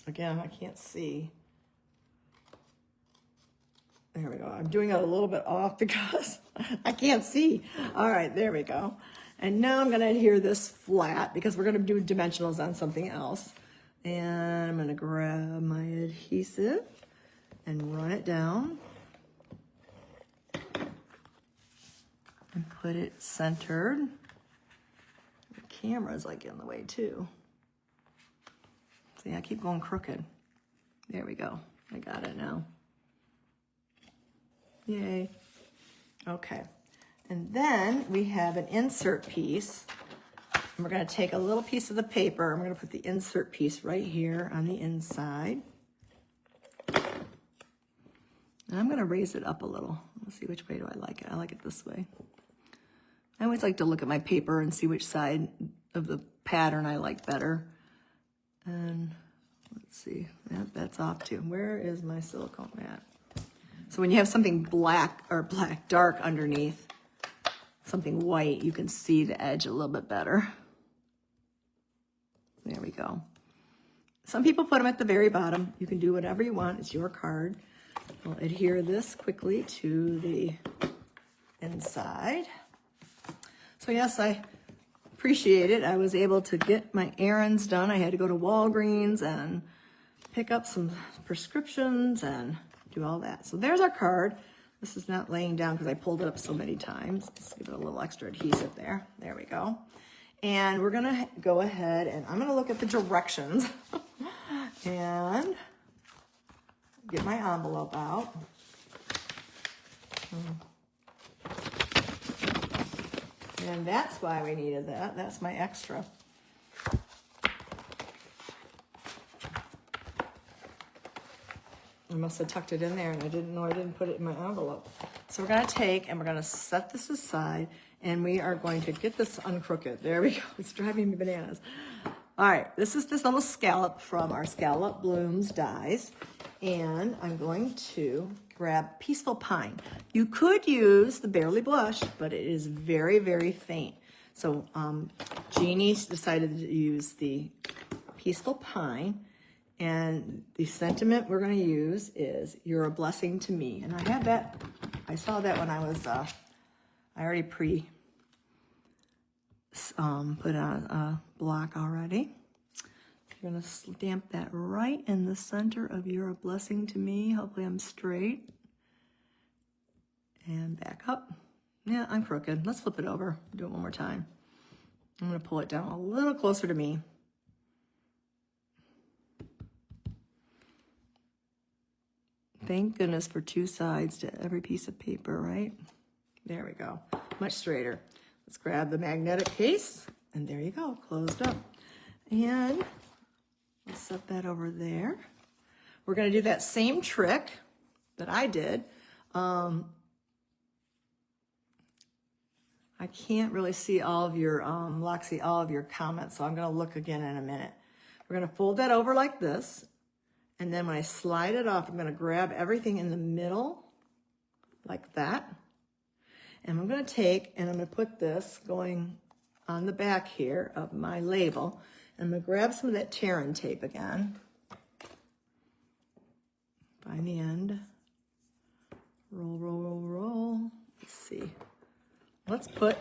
Again, I can't see. There we go. I'm doing it a little bit off because I can't see. All right, there we go. And now I'm going to adhere this flat because we're going to do dimensionals on something else. And I'm going to grab my adhesive and run it down and put it centered. The camera's like in the way too. See, I keep going crooked. There we go. I got it now. Yay. Okay. And then we have an insert piece. And we're going to take a little piece of the paper. I'm going to put the insert piece right here on the inside. And I'm going to raise it up a little. Let's see, which way do I like it? I like it this way. I always like to look at my paper and see which side of the pattern I like better. And let's see, that's off too. Where is my silicone mat? So when you have something black or dark underneath, something white, you can see the edge a little bit better. There we go. Some people put them at the very bottom. You can do whatever you want. It's your card. We'll adhere this quickly to the inside. So yes, I appreciate it. I was able to get my errands done. I had to go to Walgreens and pick up some prescriptions and do all that. So there's our card. This is not laying down because I pulled it up so many times. Let's give it a little extra adhesive there. There we go. And we're gonna go ahead and I'm gonna look at the directions and get my envelope out. And that's why we needed that. That's my extra. I must have tucked it in there and I didn't know I didn't put it in my envelope. So we're gonna take and we're gonna set this aside and we are going to get this uncrooked. There we go, it's driving me bananas. All right, this is this little scallop from our Scallop Blooms dies. And I'm going to grab Peaceful Pine. You could use the Barely Blush, but it is very, very faint. So Jeannie decided to use the Peaceful Pine. And the sentiment we're going to use is, "You're a blessing to me." And I had that, I saw that when I was, I already put on a block already. You're going to stamp that right in the center of "You're a blessing to me." Hopefully I'm straight. And back up. Yeah, I'm crooked. Let's flip it over. Do it one more time. I'm going to pull it down a little closer to me. Thank goodness for two sides to every piece of paper, right? There we go. Much straighter. Let's grab the magnetic case, and there you go, closed up. And let's set that over there. We're going to do that same trick that I did. I can't really see all of your, Loxie, all of your comments, so I'm going to look again in a minute. We're going to fold that over like this. And then when I slide it off, I'm going to grab everything in the middle like that. And I'm going to take and I'm going to put this going on the back here of my label. And I'm going to grab some of that tear-in tape again. Find the end. Roll, roll, roll, roll. Let's see. Let's put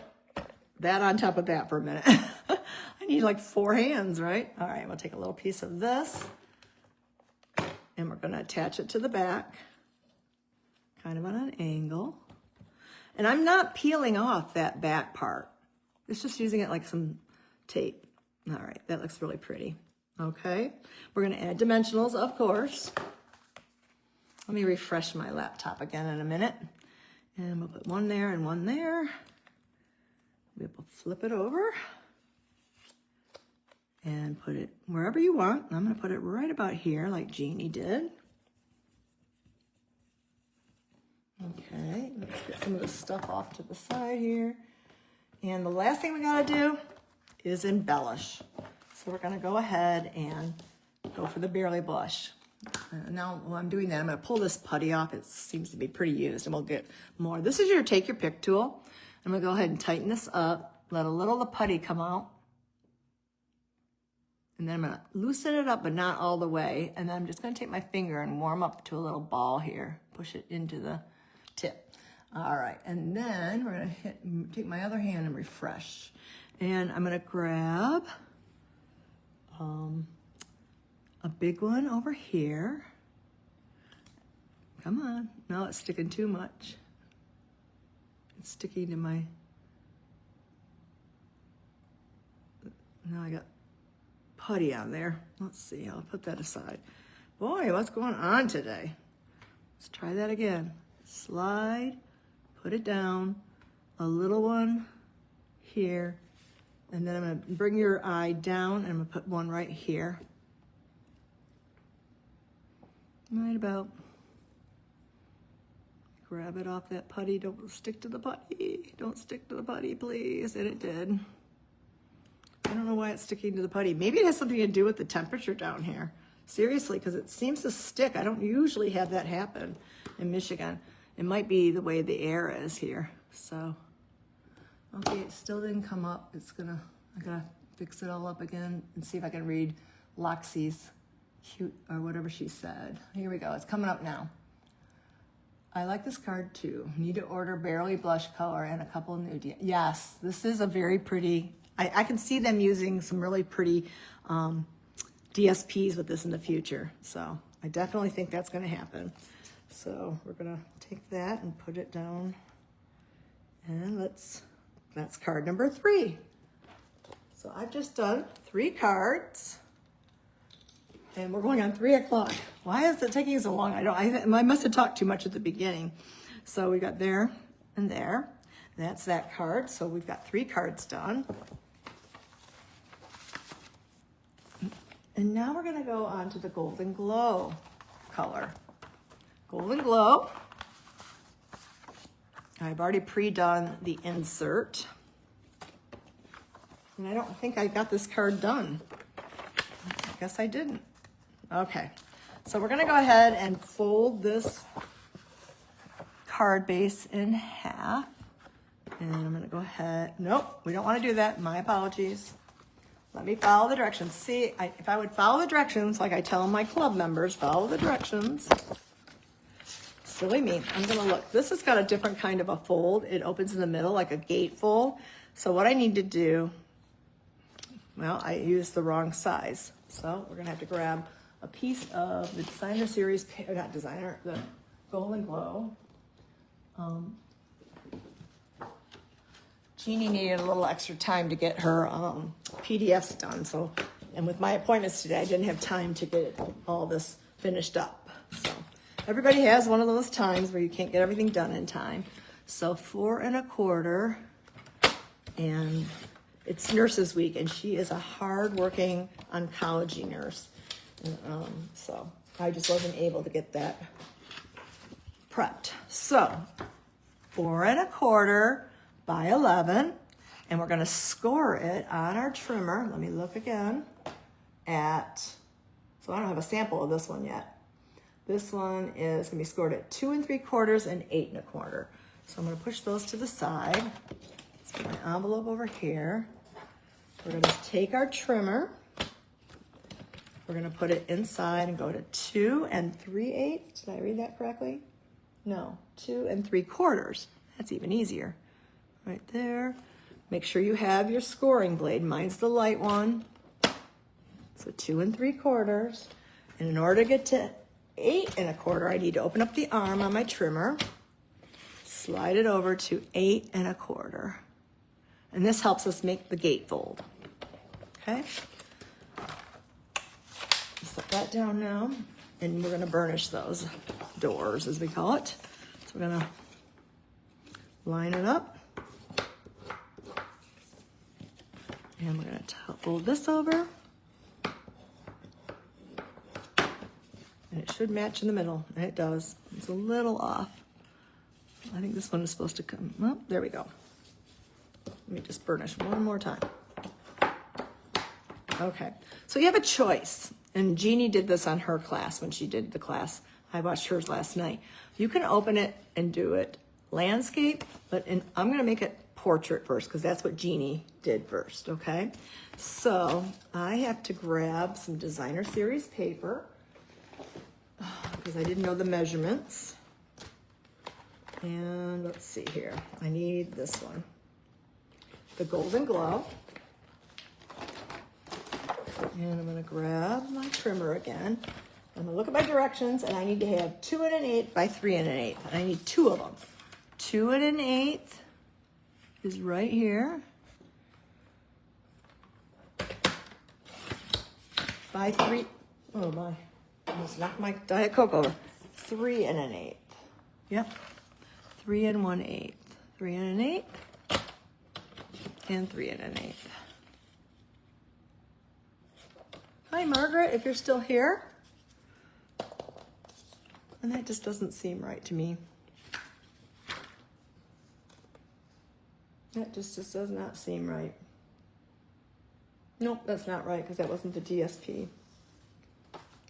that on top of that for a minute. I need like 4 hands, right? All right, we'll take a little piece of this. And we're going to attach it to the back, kind of on an angle. And I'm not peeling off that back part. It's just using it like some tape. All right, that looks really pretty. Okay, we're going to add dimensionals, of course. Let me refresh my laptop again in a minute. And we'll put one there and one there. We'll flip it over. And put it wherever you want. I'm going to put it right about here like Jeannie did. Okay, let's get some of this stuff off to the side here. And the last thing we got to do is embellish. So we're going to go ahead and go for the Barely Blush. Now while I'm doing that, I'm going to pull this putty off. It seems to be pretty used and we'll get more. This is your take your pick tool. I'm going to go ahead and tighten this up. Let a little of the putty come out. And then I'm going to loosen it up, but not all the way. And then I'm just going to take my finger and warm up to a little ball here. Push it into the tip. All right. And then we're going to take my other hand and refresh. And I'm going to grab a big one over here. Come on. No, it's sticking too much. It's sticking to my... Now I got putty on there. Let's see, I'll put that aside. Boy, what's going on today? Let's try that again. Slide, put it down, a little one here, and then I'm going to bring your eye down and I'm going to put one right here. Right about. Grab it off that putty. Don't stick to the putty. Don't stick to the putty, please. And it did. I don't know why it's sticking to the putty. Maybe it has something to do with the temperature down here. Seriously, because it seems to stick. I don't usually have that happen in Michigan. It might be the way the air is here. So, okay, it still didn't come up. I gotta fix it all up again and see if I can read Loxie's cute or whatever she said. Here we go. It's coming up now. I like this card too. Need to order Barely Blush color and a couple of new. Yes, this is a very pretty. I can see them using some really pretty DSPs with this in the future. So I definitely think that's going to happen. So we're going to take that and put it down. And that's card number 3. So I've just done 3 cards. And we're going on 3 o'clock. Why is it taking so long? I must have talked too much at the beginning. So we got there and there. That's that card. So we've got 3 cards done. And now we're gonna go on to the Golden Glow color. Golden Glow. I've already pre-done the insert. And I don't think I got this card done. I guess I didn't. Okay, so we're gonna go ahead and fold this card base in half. And I'm gonna go ahead, nope, we don't wanna do that, my apologies. Let me follow the directions. See, if I would follow the directions, like I tell my club members, follow the directions. Silly me, I'm gonna look. This has got a different kind of a fold. It opens in the middle like a gatefold. So what I need to do, well, I used the wrong size. So we're gonna have to grab a piece of the designer series, not designer, the Golden Glow. Jeannie needed a little extra time to get her PDFs done. So, and with my appointments today, I didn't have time to get all this finished up. So everybody has one of those times where you can't get everything done in time. So 4 1/4, and it's Nurses Week, and she is a hard-working oncology nurse. And, so I just wasn't able to get that prepped. So 4 1/4 by 11, and we're gonna score it on our trimmer. Let me look again at, so I don't have a sample of this one yet. This one is gonna be scored at 2 3/4 and 8 1/4. So I'm gonna push those to the side. Let's put my envelope over here. We're gonna take our trimmer. We're gonna put it inside and go to 2 3/8. Did I read that correctly? No, 2 3/4. That's even easier. Right there. Make sure you have your scoring blade. Mine's the light one. So 2 3/4. And in order to get to 8 1/4, I need to open up the arm on my trimmer, slide it over to 8 1/4. And this helps us make the gatefold. Okay? Set that down now. And we're gonna burnish those doors, as we call it. So we're gonna line it up. And we're gonna fold this over. And it should match in the middle, and it does. It's a little off. I think this one is supposed to come, well, there we go. Let me just burnish one more time. Okay, so you have a choice. And Jeannie did this on her class when she did the class. I watched hers last night. You can open it and do it landscape, but I'm gonna make it portrait first because that's what Jeannie did first, okay? So I have to grab some designer series paper because I didn't know the measurements. And let's see here. I need this one, the Golden Glow. And I'm gonna grab my trimmer again. I'm gonna look at my directions, and I need to have 2 1/8 by 3 1/8. I need 2 of them. 2 1/8 is right here. By 3, oh my, I almost knocked my Diet Coke over. 3 1/8. Yep, 3 1/8. 3 1/8 and 3 1/8. Hi, Margaret, if you're still here. And that just doesn't seem right to me. That just does not seem right. Nope, that's not right because that wasn't the DSP.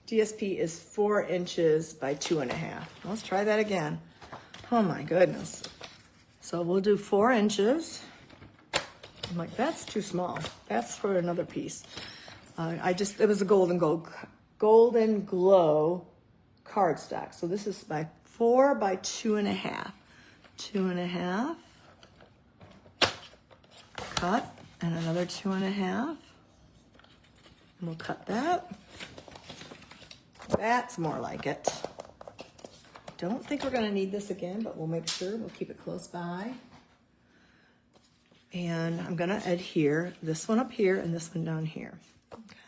DSP is 4 inches by 2 1/2. Let's try that again. Oh my goodness. So we'll do 4 inches. I'm like, that's too small. That's for another piece. It was a Golden Glow cardstock. So this is by 4 by 2 1/2. 2 1/2. Cut, and another 2 1/2. And we'll cut that. That's more like it. Don't think we're gonna need this again, but we'll make sure. We'll keep it close by. And I'm gonna adhere this one up here and this one down here.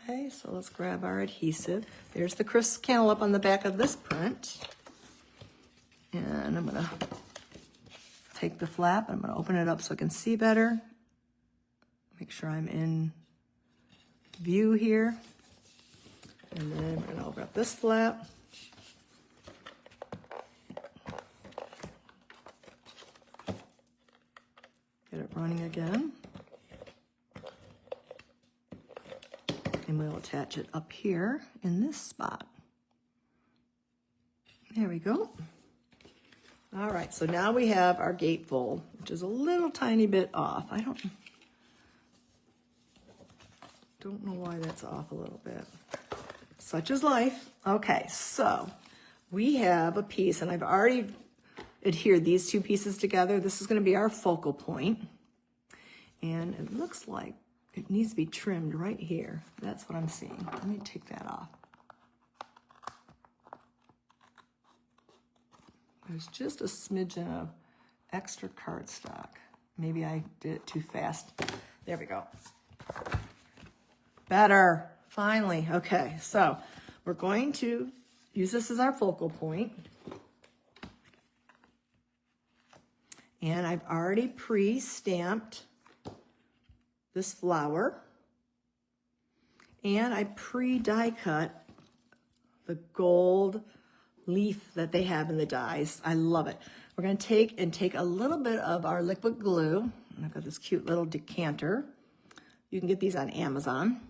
Okay, so let's grab our adhesive. There's the crisp cantaloupe on the back of this print. And I'm gonna take the flap and I'm gonna open it up so I can see better. Make sure I'm in view here. And then we're gonna open up this flap. Get it running again. And we'll attach it up here in this spot. There we go. All right, so now we have our gatefold, which is a little tiny bit off. I don't know why that's off a little bit. Such is life. Okay, so we have a piece, and I've already adhered these two pieces together. This is going to be our focal point, and it looks like it needs to be trimmed right here. That's what I'm seeing. Let me take that off. There's just a smidgen of extra cardstock. Maybe I did it too fast. There we go. Better, finally. Okay, so we're going to use this as our focal point. And I've already pre-stamped this flower. And I pre-die cut the gold leaf that they have in the dies. I love it. We're going to take a little bit of our liquid glue. And I've got this cute little decanter. You can get these on Amazon.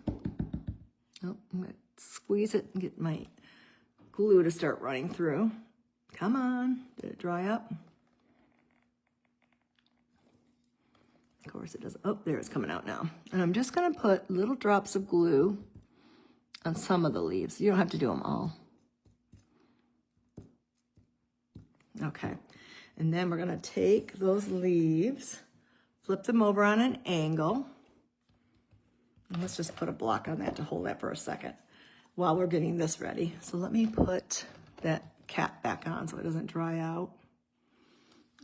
Oh, I'm going to squeeze it and get my glue to start running through. Come on, did it dry up? Of course it does. Oh, there it's coming out now. And I'm just going to put little drops of glue on some of the leaves. You don't have to do them all. Okay, and then we're gonna take those leaves, flip them over on an angle, and let's just put a block on that to hold that for a second while we're getting this ready. So let me put that cap back on so it doesn't dry out.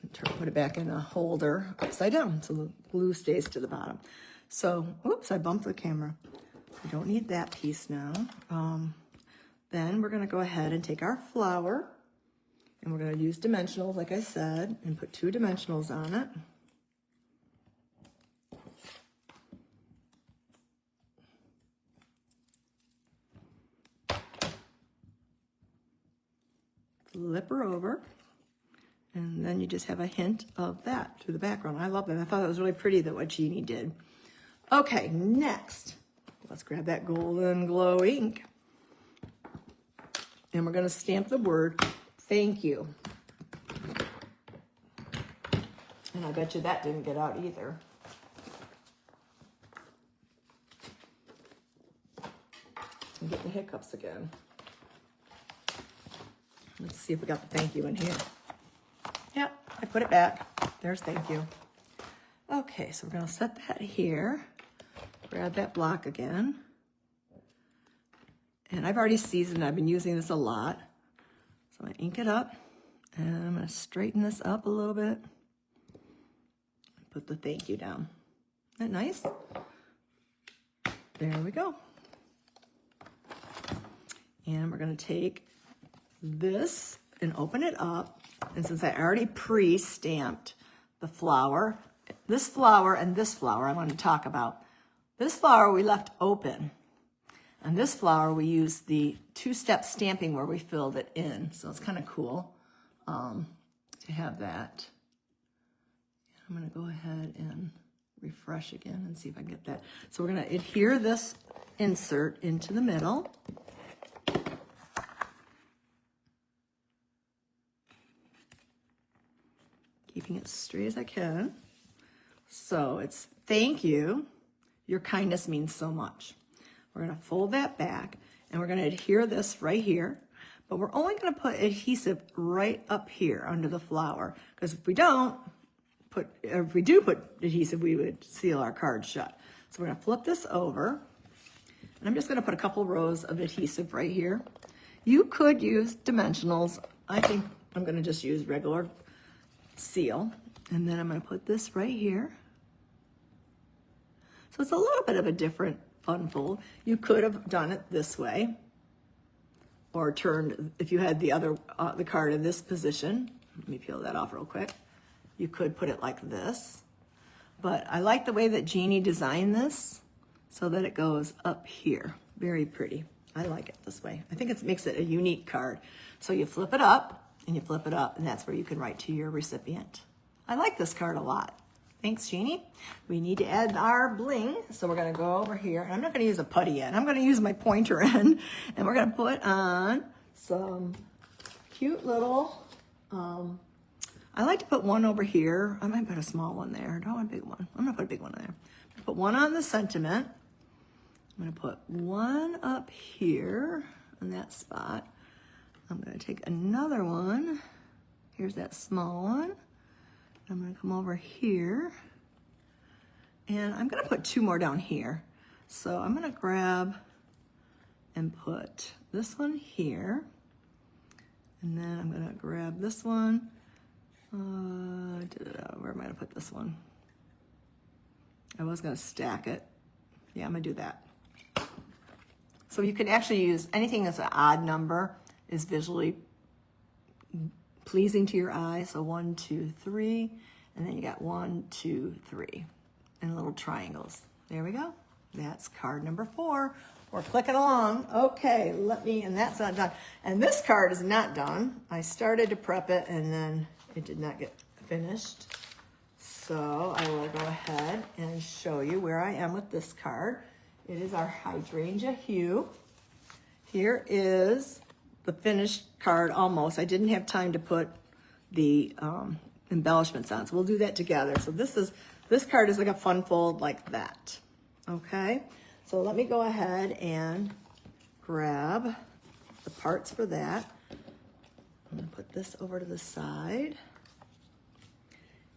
And put it back in a holder upside down so the glue stays to the bottom. So, oops, I bumped the camera. We don't need that piece now. Then we're gonna go ahead and take our flower, and we're going to use dimensionals, like I said, and put 2 dimensionals on it. Flip her over, and then you just have a hint of that to the background. I love that. I thought that was really pretty that what Jeannie did. Okay, next, let's grab that golden glow ink, and we're going to stamp the word thank you. And I bet you that didn't get out either. And get the hiccups again. Let's see if we got the thank you in here. Yep, I put it back. There's thank you. Okay, so we're gonna set that here. Grab that block again. And I've already seasoned, I've been using this a lot. So I'm gonna ink it up, and I'm gonna straighten this up a little bit. Put the thank you down. Isn't that nice? There we go. And we're gonna take this and open it up. And since I already pre-stamped the flower, this flower and this flower I want to talk about. This flower we left open. And this flower, we used the 2-step stamping where we filled it in. So it's kind of cool to have that. I'm going to go ahead and refresh again and see if I can get that. So we're going to adhere this insert into the middle. Keeping it straight as I can. So it's thank you. Your kindness means so much. We're going to fold that back, and we're going to adhere this right here, but we're only going to put adhesive right up here under the flower, because if we do put adhesive, we would seal our card shut. So we're going to flip this over, and I'm just going to put a couple rows of adhesive right here. You could use dimensionals. I think I'm going to just use regular seal, and then I'm going to put this right here. So it's a little bit of a different fun fold. You could have done it this way, or turned, if you had the other the card in this position. Let me peel that off real quick. you could put it like this. But I like the way that Jeannie designed this so that it goes up here. Very pretty. I like it this way. I think it makes it a unique card. So you flip it up and you flip it up, and that's where you can write to your recipient. I like this card a lot. Thanks, Jeannie. We need to add our bling. So we're gonna go over here. And I'm not gonna use a putty yet. I'm gonna use my pointer end, and we're gonna put on some cute little, I like to put one over here. I might put a small one there. I don't want a big one. I'm gonna put a big one in there. Put one on the sentiment. I'm gonna put one up here in that spot. I'm gonna take another one. Here's that small one. I'm gonna come over here, and I'm gonna put two more down here. So I'm gonna grab and put this one here, and then I'm gonna grab this one. Where am I gonna put this one? I was gonna stack it. Yeah, I'm gonna do that. So you can actually use anything that's an odd number is visually pleasing to your eye. So 1, 2, 3, and then you got 1, 2, 3, and little triangles. There we go. That's card number 4. We're clicking along. Okay, and that's not done. And this card is not done. I started to prep it, and then it did not get finished. So I will go ahead and show you where I am with this card. It is our Hydrangea hue. Here is the finished card almost. I didn't have time to put the embellishments on, so we'll do that together. So this card is like a fun fold like that. Okay, so let me go ahead and grab the parts for that. I'm gonna put this over to the side.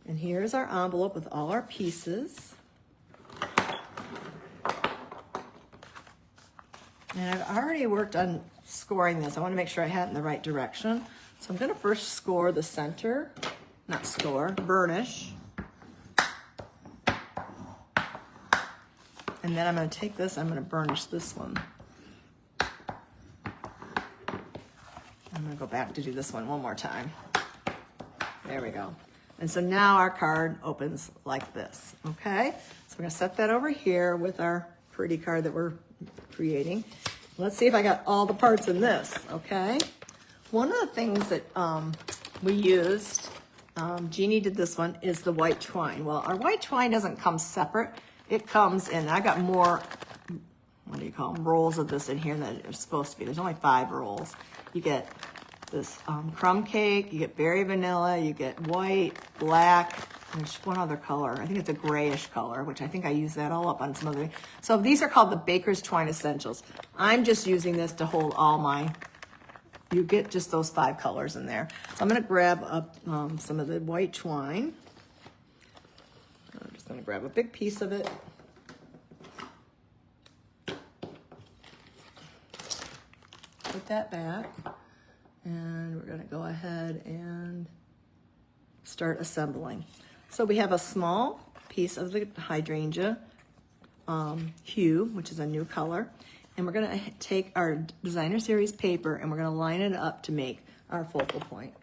And here's our envelope with all our pieces. And I've already worked on scoring this. I want to make sure I had it in the right direction. So I'm going to first score the center, not score, burnish. And then I'm going to take this, I'm going to burnish this one. I'm going to go back to do this one more time. There we go. And so now our card opens like this, okay? So we're going to set that over here with our pretty card that we're creating. Let's see if I got all the parts in this, okay? One of the things that we used, Jeannie did this one, is the white twine. Well, our white twine doesn't come separate. It comes in, I got more, what do you call them, rolls of this in here than it's supposed to be. There's only 5 rolls. You get this crumb cake, you get berry vanilla, you get white, black, there's one other color. I think it's a grayish color, which I think I use that all up on some other. So these are called the Baker's Twine Essentials. I'm just using this to hold all my, you get just those 5 colors in there. So I'm gonna grab up some of the white twine. I'm just gonna grab a big piece of it. Put that back. And we're gonna go ahead and start assembling. So we have a small piece of the Hydrangea hue, which is a new color. And we're gonna take our designer series paper and we're gonna line it up to make our focal point.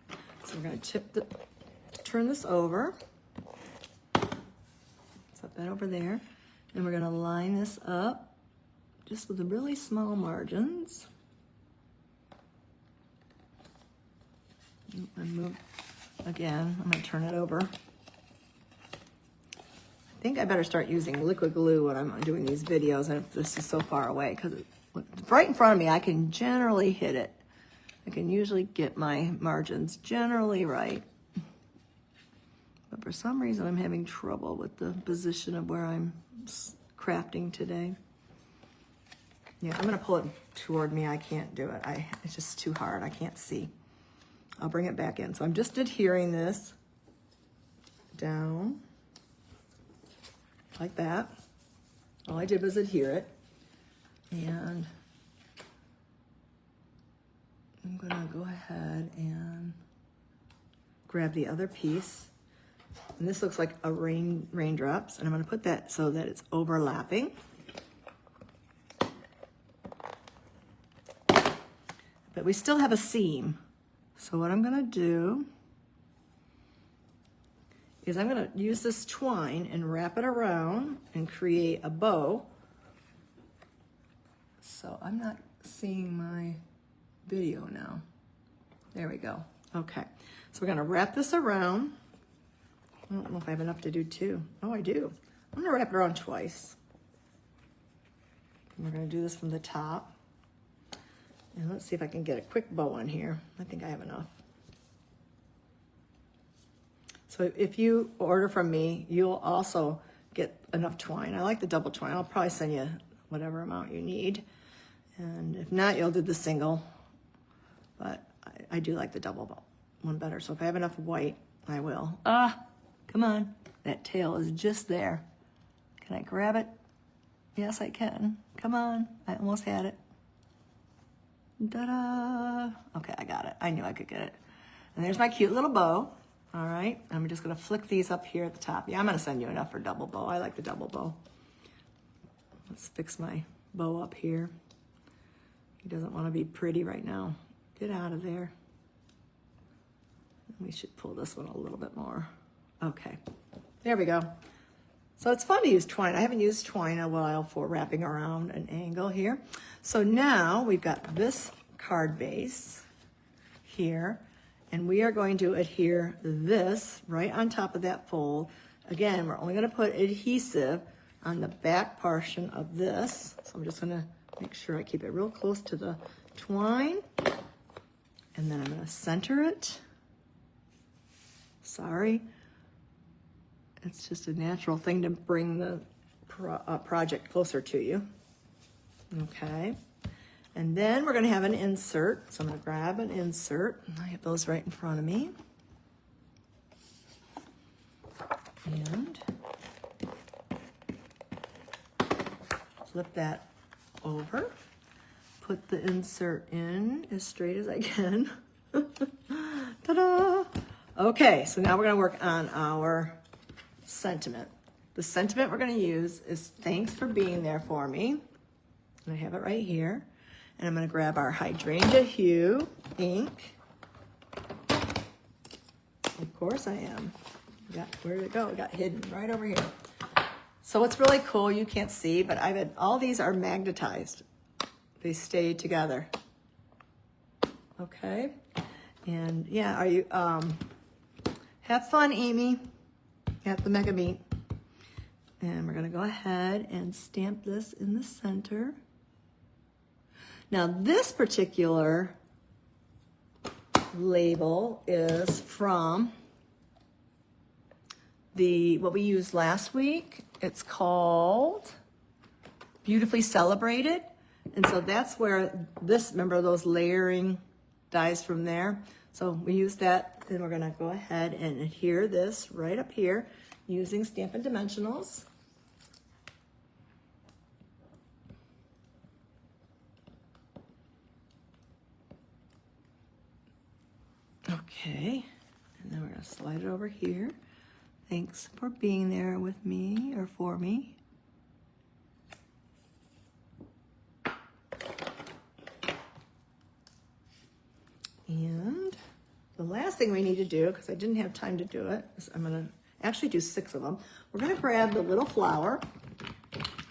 So we're gonna turn this over, set that over there, and we're gonna line this up just with the really small margins. And move again, I'm gonna turn it over. I think I better start using liquid glue when I'm doing these videos, and if this is so far away, because right in front of me, I can generally hit it. I can usually get my margins generally right. But for some reason, I'm having trouble with the position of where I'm crafting today. Yeah, I'm gonna pull it toward me. I can't do it. It's just too hard, I can't see. I'll bring it back in. So I'm just adhering this down like that. All I did was adhere it. And I'm gonna go ahead and grab the other piece. And this looks like a raindrops. And I'm gonna put that so that it's overlapping. But we still have a seam. So what I'm gonna do is I'm gonna use this twine and wrap it around and create a bow. So I'm not seeing my video now. There we go. Okay, so we're gonna wrap this around. I don't know if I have enough to do two. Oh, I do. I'm gonna wrap it around twice. And we're gonna do this from the top. And let's see if I can get a quick bow on here. I think I have enough. So if you order from me, you'll also get enough twine. I like the double twine. I'll probably send you whatever amount you need. And if not, you'll do the single. But I do like the double one better. So if I have enough white, I will. Come on. That tail is just there. Can I grab it? Yes, I can. Come on. I almost had it. Ta-da! Okay, I got it. I knew I could get it. And there's my cute little bow. All right, I'm just gonna flick these up here at the top. Yeah, I'm gonna send you enough for double bow. I like the double bow. Let's fix my bow up here. He doesn't wanna be pretty right now. Get out of there. We should pull this one a little bit more. Okay, there we go. So it's fun to use twine. I haven't used twine in a while for wrapping around an angle here. So now we've got this card base here, and we are going to adhere this right on top of that fold. Again, we're only gonna put adhesive on the back portion of this. So I'm just gonna make sure I keep it real close to the twine. And then I'm gonna center it. Sorry. It's just a natural thing to bring the project closer to you. Okay. And then we're gonna have an insert. So I'm gonna grab an insert. I have those right in front of me. And flip that over. Put the insert in as straight as I can. Ta-da! Okay, so now we're gonna work on our sentiment. The sentiment we're gonna use is "Thanks for being there for me." And I have it right here. And I'm gonna grab our Hydrangea Hue ink. Of course I am. Where did it go? It got hidden right over here. So what's really cool, you can't see, but all these are magnetized. They stay together. Okay. And yeah, have fun, Amy, at the Mega Meet. And we're gonna go ahead and stamp this in the center. Now this particular label is from what we used last week. It's called Beautifully Celebrated. And so that's where remember those layering dies from there? So we use that, then we're gonna go ahead and adhere this right up here using Stampin' Dimensionals. Okay, and then we're gonna slide it over here. Thanks for being there with me or for me. And the last thing we need to do, because I didn't have time to do it, is I'm gonna actually do 6 of them. We're gonna grab the little flower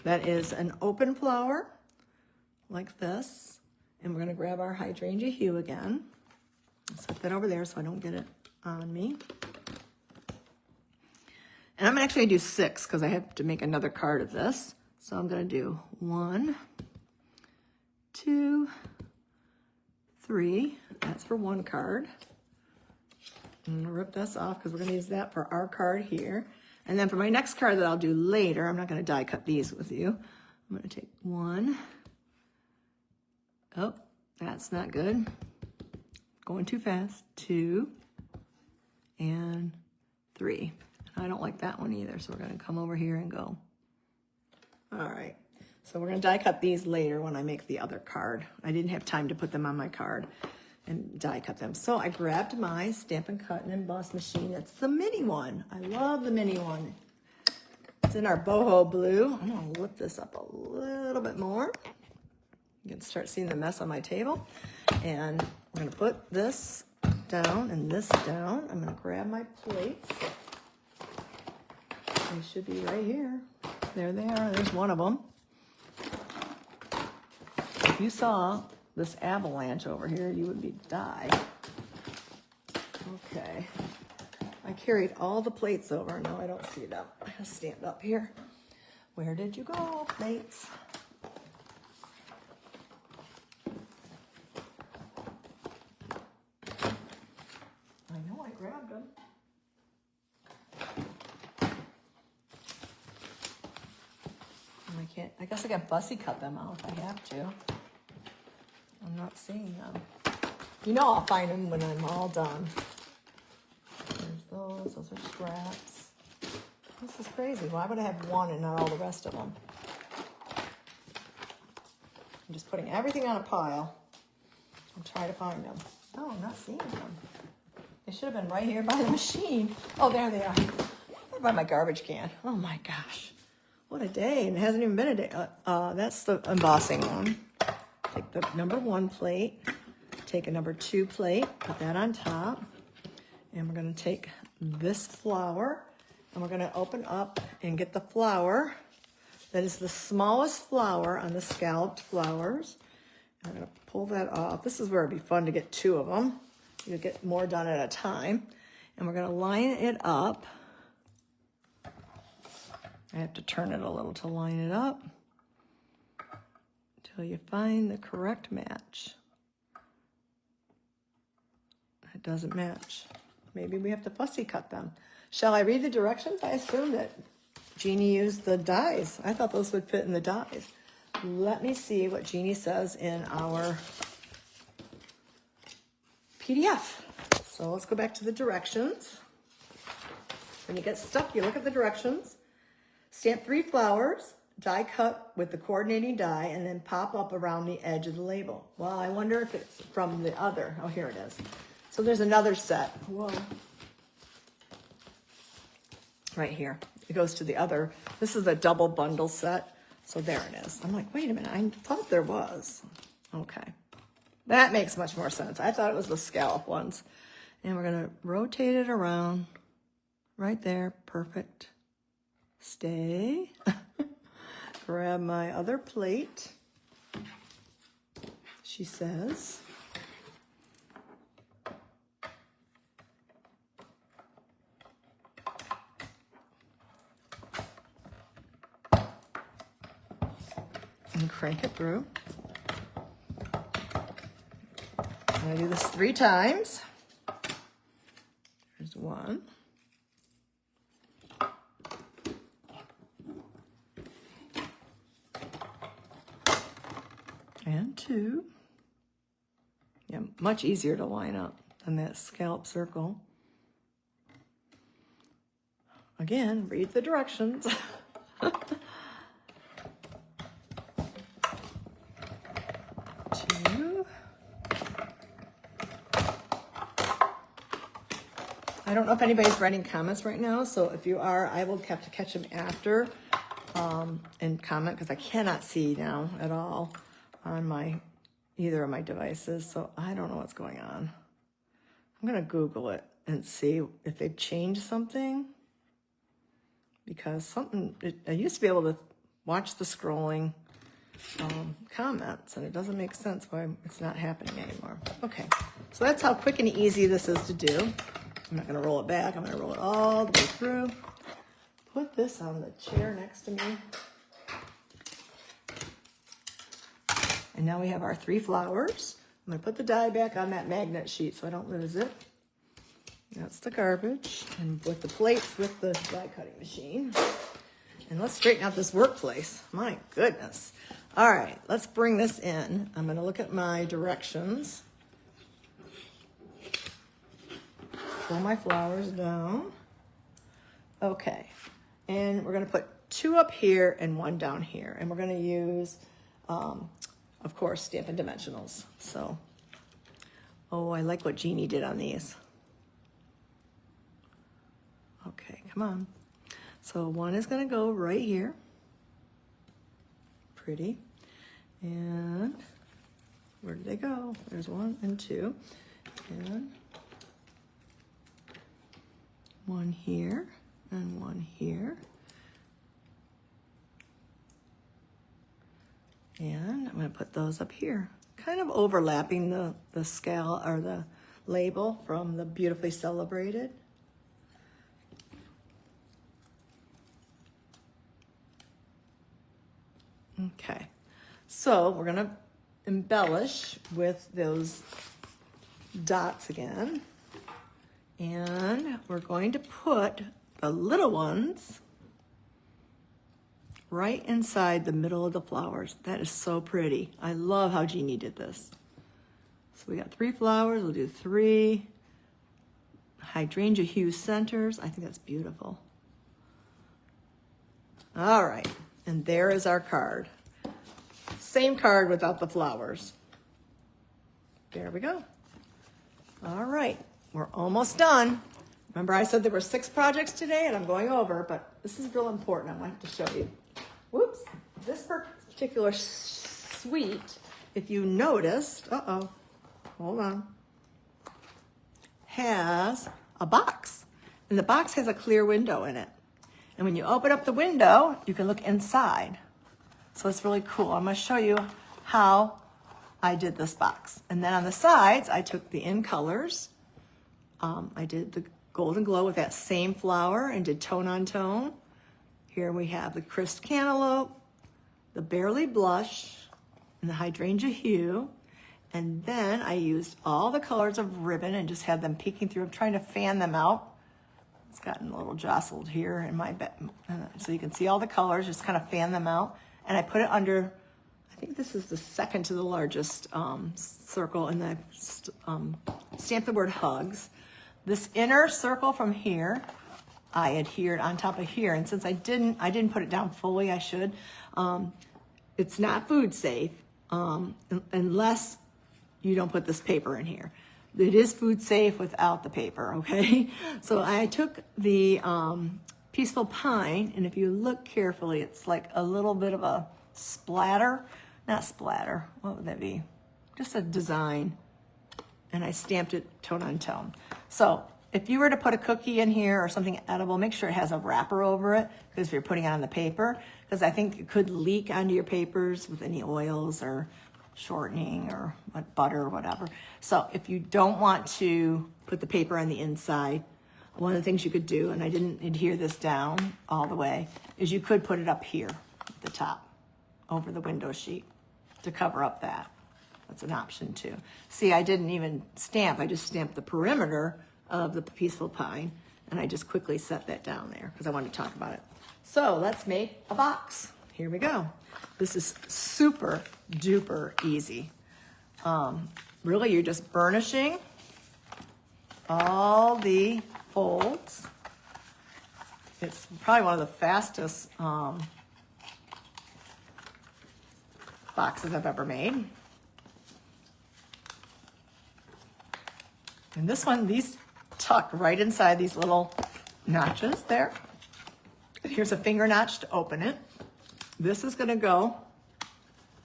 that is an open flower, like this, and we're gonna grab our Hydrangea Hue again. Set that over there so I don't get it on me. And I'm actually gonna do 6 because I have to make another card of this. So I'm gonna do 1, 2, 3. That's for one card. I'm gonna rip this off because we're gonna use that for our card here. And then for my next card that I'll do later, I'm not gonna die cut these with you. I'm gonna take 1. Oh, that's not good. Going too fast. 2 and 3. I don't like that one either, so we're gonna come over here and go. All right, so we're gonna die cut these later when I make the other card. I didn't have time to put them on my card and die cut them. So I grabbed my Stampin' Cut Emboss Machine. It's the mini one. I love the mini one. It's in our boho blue. I'm gonna lift this up a little bit more. You can start seeing the mess on my table. And I'm gonna put this down and this down. I'm gonna grab my plates. They should be right here. There they are. There's one of them. If you saw this avalanche over here, you would die. Okay. I carried all the plates over. No, I don't see them. I gotta stand up here. Where did you go, plates? I know I grabbed them. I can't, I guess I got fussy cut them out if I have to. I'm not seeing them. You know I'll find them when I'm all done. There's those are scraps. This is crazy. Why would I have one and not all the rest of them? I'm just putting everything on a pile and try to find them. Oh, I'm not seeing them. They should have been right here by the machine. Oh, there they are. They're by my garbage can. Oh my gosh. What a day, and it hasn't even been a day. That's the embossing one. Take the number 1 plate, take a number 2 plate, put that on top, and we're gonna take this flower, and we're gonna open up and get the flower that is the smallest flower on the scalloped flowers. I'm gonna pull that off. This is where it'd be fun to get 2 of them. You get more done at a time. And we're gonna line it up. I have to turn it a little to line it up until you find the correct match. It doesn't match. Maybe we have to fussy cut them. Shall I read the directions? I assumed that Jeannie used the dies. I thought those would fit in the dies. Let me see what Jeannie says in our PDF. So let's go back to the directions. When you get stuck, you look at the directions. Stamp 3 flowers, die cut with the coordinating die, and then pop up around the edge of the label. Well, I wonder if it's from the other. Oh, here it is. So there's another set. Whoa. Right here. It goes to the other. This is a double bundle set. So there it is. I'm like, wait a minute. I thought there was. Okay. That makes much more sense. I thought it was the scallop ones. And we're going to rotate it around. Right there. Perfect. Stay. Grab my other plate. She says. And crank it through. I'm going to do this 3 times. There's 1. And 2. Yeah, much easier to line up than that scallop circle. Again, read the directions. 2. I don't know if anybody's writing comments right now, so if you are, I will have to catch them after and comment, because I cannot see now at all on either of my devices, so I don't know what's going on. I'm gonna Google it and see if they've changed something, because I used to be able to watch the scrolling comments, and it doesn't make sense why it's not happening anymore. Okay, so that's how quick and easy this is to do. I'm not gonna roll it back, I'm gonna roll it all the way through. Put this on the chair next to me. And now we have our 3 flowers. I'm gonna put the die back on that magnet sheet so I don't lose it. That's the garbage. And with the plates with the die cutting machine. And let's straighten out this workplace. My goodness. All right, let's bring this in. I'm gonna look at my directions. Pull my flowers down. Okay, and we're gonna put 2 up here and 1 down here. And we're gonna use, of course, Stampin' Dimensionals. So, oh, I like what Jeannie did on these. Okay, come on. So 1 is gonna go right here. Pretty. And where did they go? There's 1 and 2. And 1 here and 1 here. And I'm going to put those up here, kind of overlapping the scale or the label from the Beautifully Celebrated. Okay, so we're going to embellish with those dots again. And we're going to put the little ones right inside the middle of the flowers. That is so pretty. I love how Jeannie did this. So we got 3 flowers. We'll do 3 hydrangea hue centers. I think that's beautiful. All right, and there is our card. Same card without the flowers. There we go. All right, we're almost done. Remember I said there were 6 projects today and I'm going over, but this is real important. I want to show you. Whoops, this particular suite, if you noticed, hold on, has a box. And the box has a clear window in it. And when you open up the window, you can look inside. So it's really cool. I'm going to show you how I did this box. And then on the sides, I took the in colors. I did the golden glow with that same flower and did tone on tone. Here we have the crisp cantaloupe, the barely blush, and the hydrangea hue. And then I used all the colors of ribbon and just had them peeking through. I'm trying to fan them out. It's gotten a little jostled here in my bed. So you can see all the colors, just kind of fan them out. And I put it under, I think this is the second to the largest circle, and I stamped the word hugs. This inner circle from here, I adhered on top of here. And since I didn't put it down fully, I should. It's not food safe unless you don't put this paper in here. It is food safe without the paper, okay? So I took the Peaceful Pine, and if you look carefully, it's like a little bit of a splatter. Not splatter, what would that be? Just a design. And I stamped it tone on tone. So if you were to put a cookie in here or something edible, make sure it has a wrapper over it, because if you're putting it on the paper, because I think it could leak onto your papers with any oils or shortening or butter or whatever. So if you don't want to put the paper on the inside, one of the things you could do, and I didn't adhere this down all the way, is you could put it up here at the top over the window sheet to cover up that. That's an option too. See, I didn't even stamp. I just stamped the perimeter of the Peaceful Pine, and I just quickly set that down there because I wanted to talk about it. So let's make a box. Here we go. This is super duper easy. Really, you're just burnishing all the folds. It's probably one of the fastest boxes I've ever made. And this one, these tuck right inside these little notches there. Here's a finger notch to open it. This is gonna go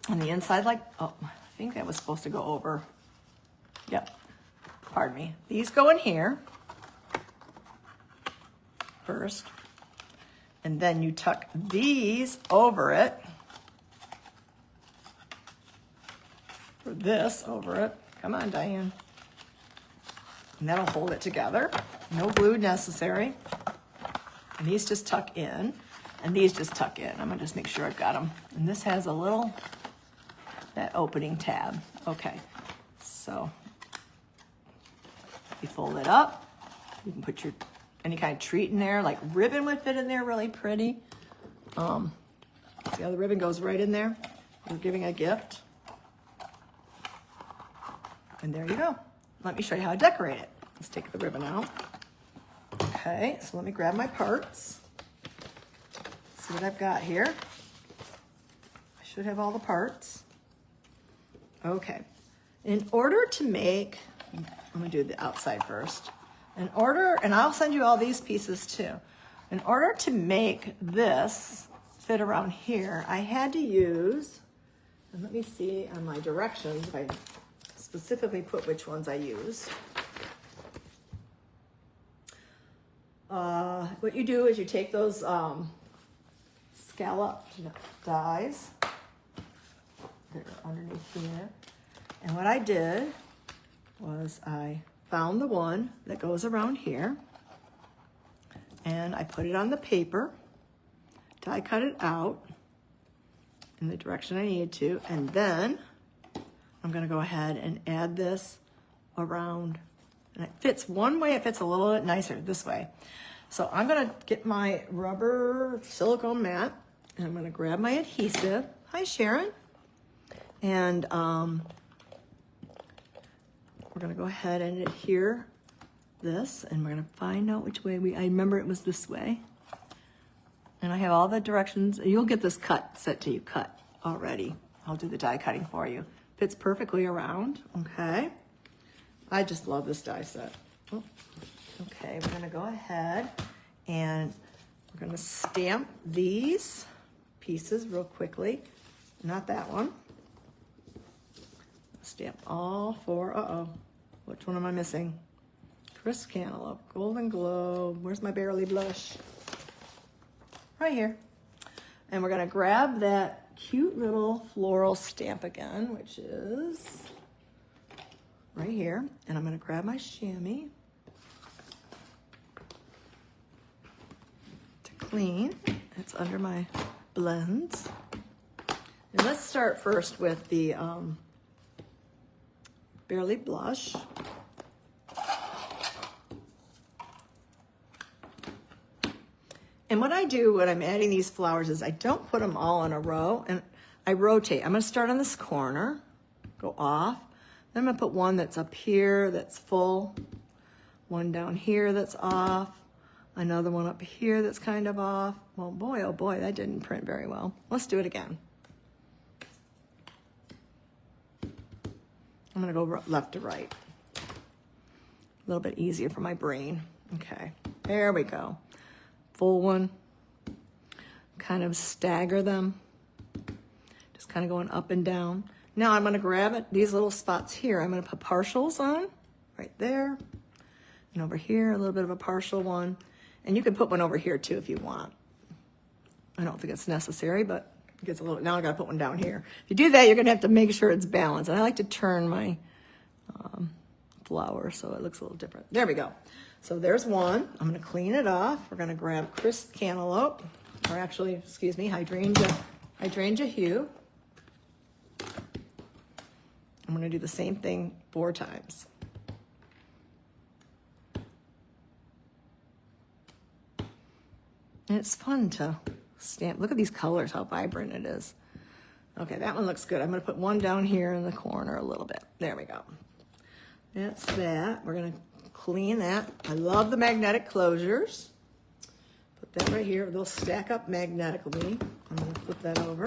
on the inside like, oh, I think that was supposed to go over. Yep, pardon me. These go in here first, and then you tuck these over it, for this over it. Come on, Diane. And that'll hold it together. No glue necessary. And these just tuck in, and these just tuck in. I'm gonna just make sure I've got them. And this has a little, that opening tab. Okay, so you fold it up. You can put your, any kind of treat in there, like ribbon would fit in there really pretty. See how the ribbon goes right in there? You're giving a gift. And there you go. Let me show you how to decorate it. Let's take the ribbon out. Okay, so let me grab my parts. See what I've got here. I should have all the parts. Okay, in order to make, let me do the outside first. In order, and I'll send you all these pieces too. In order to make this fit around here, I had to use, and let me see on my directions if I specifically put which ones I use. What you do is you take those scalloped dies, they're underneath here. And what I did was I found the one that goes around here, and I put it on the paper, die cut it out in the direction I needed to, and then I'm gonna go ahead and add this around, and it fits one way, it fits a little bit nicer this way. So I'm gonna get my rubber silicone mat, and I'm gonna grab my adhesive. Hi, Sharon. And we're gonna go ahead and adhere this, and we're gonna find out which way I remember it was this way. And I have all the directions. You'll get this cut set till you cut already. I'll do the die cutting for you. Fits perfectly around, okay? I just love this die set. Oh, okay, we're gonna go ahead and we're gonna stamp these pieces real quickly. Not that one. Stamp all four. Uh-oh, which one am I missing? Crisp Cantaloupe, Golden Globe. Where's my Barely Blush? Right here. And we're gonna grab that cute little floral stamp again, which is right here. And I'm gonna grab my chamois to clean. It's under my blends. And let's start first with the Barely Blush. And what I do when I'm adding these flowers is I don't put them all in a row, and I rotate. I'm gonna start on this corner, go off, then I'm gonna put one that's up here that's full, one down here that's off, another one up here that's kind of off. Well, boy, oh boy, that didn't print very well. Let's do it again. I'm gonna go left to right. A little bit easier for my brain. Okay, there we go. Full one. Kind of stagger them. Just kind of going up and down. Now I'm gonna grab it, these little spots here. I'm gonna put partials on, right there. And over here, a little bit of a partial one. And you can put one over here too if you want. I don't think it's necessary, but it gets a little, now I gotta put one down here. If you do that, you're gonna have to make sure it's balanced. And I like to turn my flower so it looks a little different. There we go. So there's one. I'm gonna clean it off. We're gonna grab Crisp Cantaloupe, or actually, excuse me, Hydrangea Hue. I'm gonna do the same thing 4 times. And it's fun to stamp. Look at these colors, how vibrant it is. Okay, that one looks good. I'm gonna put one down here in the corner a little bit. There we go. That's that. We're gonna clean that. I love the magnetic closures. Put that right here. They'll stack up magnetically. I'm gonna flip that over.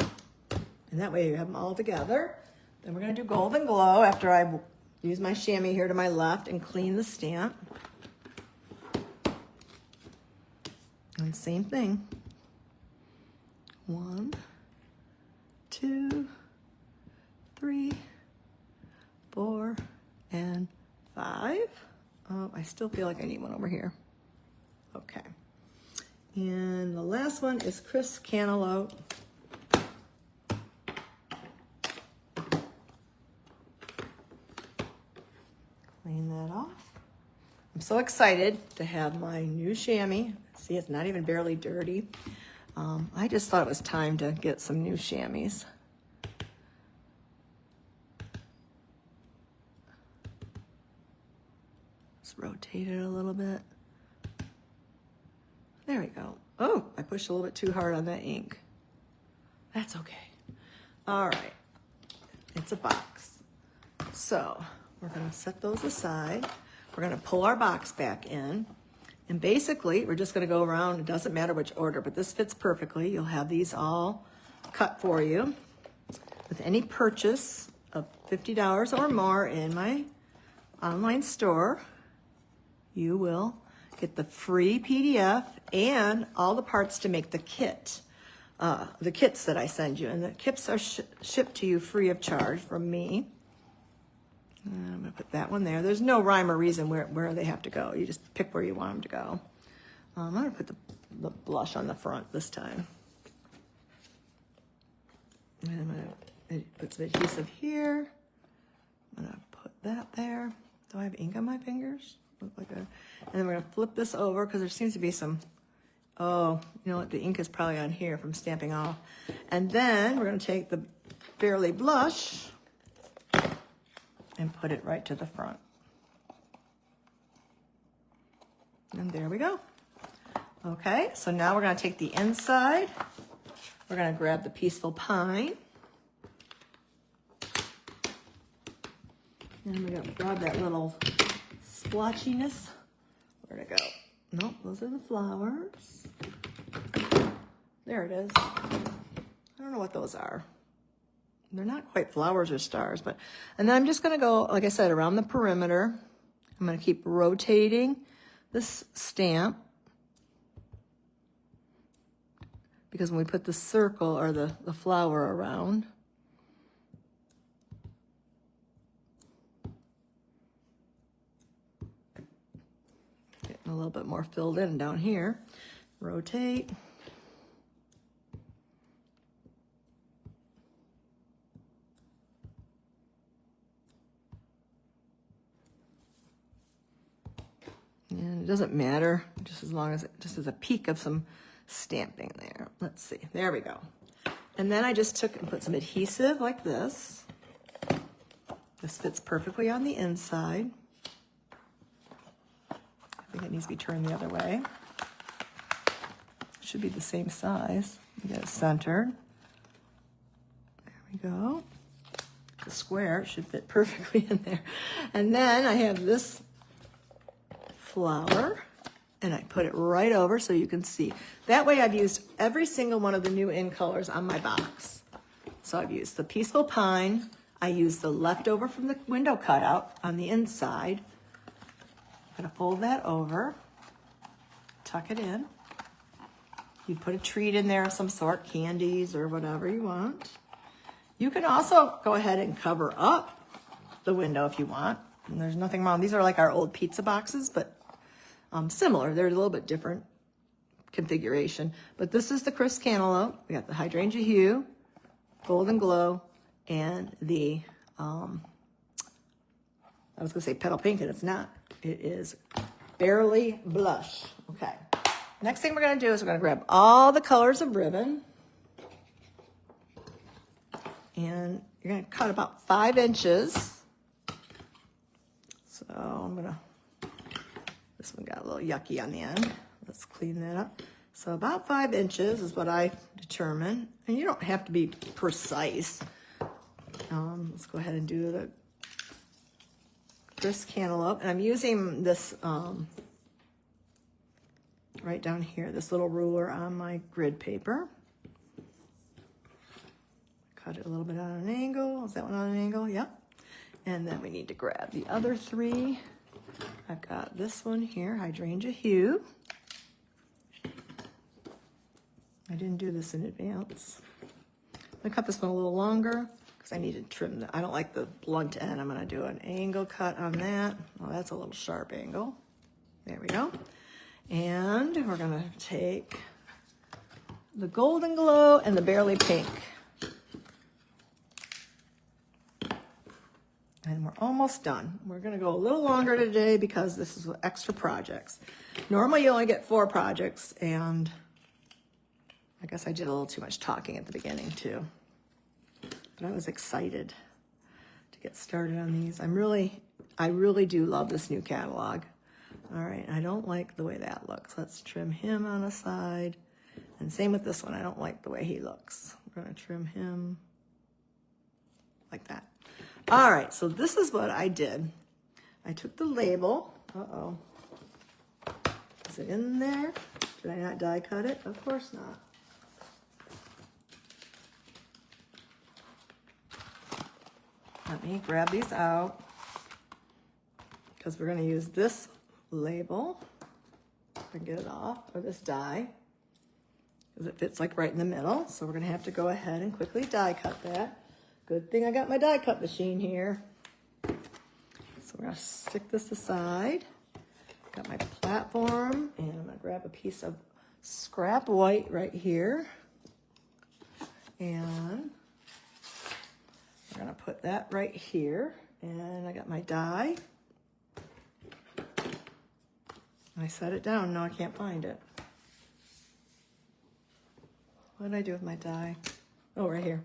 And that way you have them all together. Then we're gonna do Golden Glow after I use my chamois here to my left and clean the stamp. And same thing. 1, 2, 3, 4, and 5. Oh, I still feel like I need one over here. Okay. And the last one is Crisp Cantaloupe. Clean that off. I'm so excited to have my new chamois. See, it's not even barely dirty. I just thought it was time to get some new chamois. Let's rotate it a little bit. There we go. Oh, I pushed a little bit too hard on that ink. That's okay. All right, it's a box. So we're gonna set those aside. We're gonna pull our box back in. And basically, we're just gonna go around, it doesn't matter which order, but this fits perfectly. You'll have these all cut for you. With any purchase of $50 or more in my online store, you will get the free PDF and all the parts to make the kit. The kits that I send you. And the kits are shipped to you free of charge from me. And I'm gonna put that one there. There's no rhyme or reason where they have to go. You just pick where you want them to go. I'm gonna put the blush on the front this time. And I'm gonna put some adhesive here. I'm gonna put that there. Do I have ink on my fingers? Look like a, and then we're gonna flip this over because there seems to be some, oh, you know what, the ink is probably on here from stamping off. And then we're gonna take the Barely Blush and put it right to the front. And there we go. Okay, so now we're gonna take the inside. We're gonna grab the Peaceful Pine. And we're gonna grab that little splotchiness. Where'd it go? Nope, those are the flowers. There it is. I don't know what those are. They're not quite flowers or stars, but, and then I'm just gonna go, like I said, around the perimeter. I'm gonna keep rotating this stamp because when we put the circle or the flower around, getting a little bit more filled in down here. Rotate. And it doesn't matter, just as long as it just is a peak of some stamping there. Let's see, there we go. And then I just took and put some adhesive like this. This fits perfectly on the inside. I think it needs to be turned the other way. It should be the same size. Get it centered. There we go. The square should fit perfectly in there. And then I have this flower, and I put it right over so you can see. That way I've used every single one of the new in colors on my box. So I've used the Peaceful Pine. I used the leftover from the window cutout on the inside. I'm gonna fold that over, tuck it in. You put a treat in there of some sort, candies or whatever you want. You can also go ahead and cover up the window if you want. And there's nothing wrong. These are like our old pizza boxes, but similar. They're a little bit different configuration. But this is the crisp cantaloupe. We got the hydrangea hue, golden glow, and the, I was gonna say petal pink, and it's not. It is Barely Blush. Okay. Next thing we're gonna do is we're gonna grab all the colors of ribbon. And you're gonna cut about 5 inches. So I'm gonna, this one got a little yucky on the end. Let's clean that up. So about 5 inches is what I determine. And you don't have to be precise. Let's go ahead and do the crisp cantaloupe. And I'm using this right down here, this little ruler on my grid paper. Cut it a little bit on an angle. Is that one on an angle? Yep. And then we need to grab the other 3. I've got this one here, Hydrangea Hue. I didn't do this in advance. I'm gonna cut this one a little longer because I need to trim I don't like the blunt end. I'm gonna do an angle cut on that. Oh, that's a little sharp angle. There we go. And we're gonna take the golden glow and the barely pink. And we're almost done. We're gonna go a little longer today because this is extra projects. Normally you only get 4 projects, and I guess I did a little too much talking at the beginning too. But I was excited to get started on these. I really do love this new catalog. All right, I don't like the way that looks. Let's trim him on the side. And same with this one, I don't like the way he looks. We're gonna trim him like that. All right, so this is what I did. I took the label. Uh-oh. Is it in there? Did I not die cut it? Of course not. Let me grab these out because we're going to use this label to get it off, or this die, because it fits like right in the middle. So we're going to have to go ahead and quickly die cut that. Good thing I got my die cut machine here. So we're going to stick this aside. Got my platform, and I'm going to grab a piece of scrap white right here. And put that right here. And I got my die. I set it down. No, I can't find it. What did I do with my die? Oh, right here.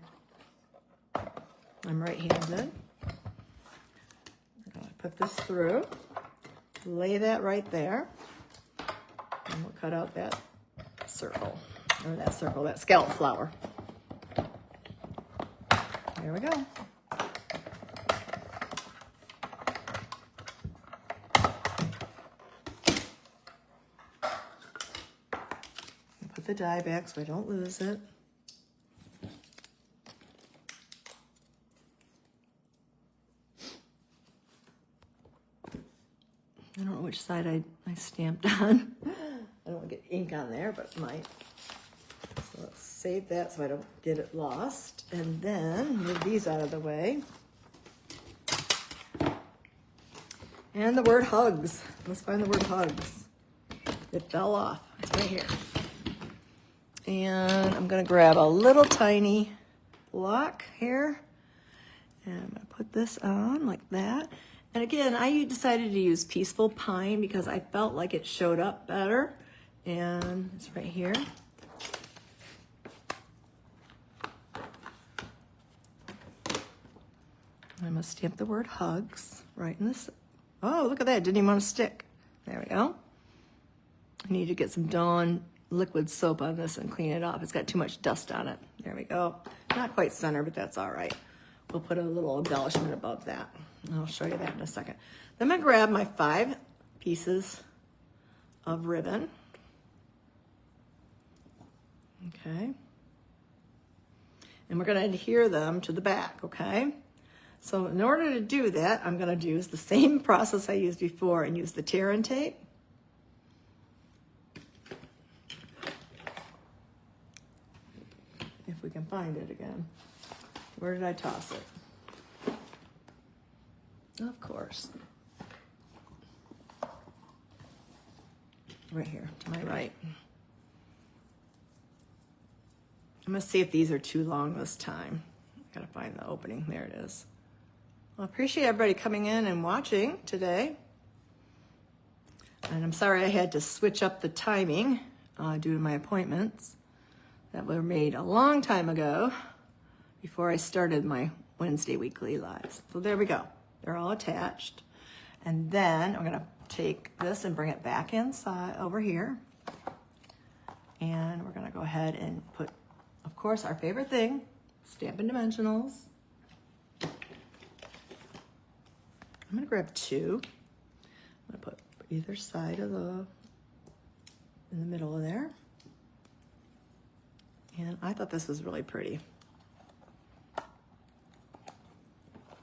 I'm right-handed. I'm gonna put this through, lay that right there, and we'll cut out that circle, that scallop flower. There we go. Put the die back so I don't lose it. I don't know which side I stamped on. I don't want to get ink on there, but might. So let's save that so I don't get it lost. And then move these out of the way. And the word hugs. Let's find the word hugs. It fell off. It's right here. And I'm going to grab a little tiny block here. And I'm going to put this on like that. And again, I decided to use Peaceful Pine because I felt like it showed up better. And it's right here. I'm going to stamp the word hugs right in this. Oh, look at that. It didn't even want to stick. There we go. I need to get some Dawn liquid soap on this and clean it off. It's got too much dust on it. There we go. Not quite center, but that's all right. We'll put a little embellishment above that. I'll show you that in a second. Then I'm going to grab my 5 pieces of ribbon. Okay. And we're going to adhere them to the back, okay? So in order to do that, I'm going to use the same process I used before and use the tear and tape. If we can find it again. Where did I toss it? Of course. Right here, to my right. I'm gonna see if these are too long this time. I gotta find the opening. There it is. Well, I appreciate everybody coming in and watching today. And I'm sorry I had to switch up the timing due to my appointments that were made a long time ago before I started my Wednesday weekly lives. So there we go. They're all attached. And then I'm gonna take this and bring it back inside over here. And we're gonna go ahead and put, of course, our favorite thing, Stampin' Dimensionals. I'm gonna grab 2. I'm gonna put either side of in the middle of there. And I thought this was really pretty.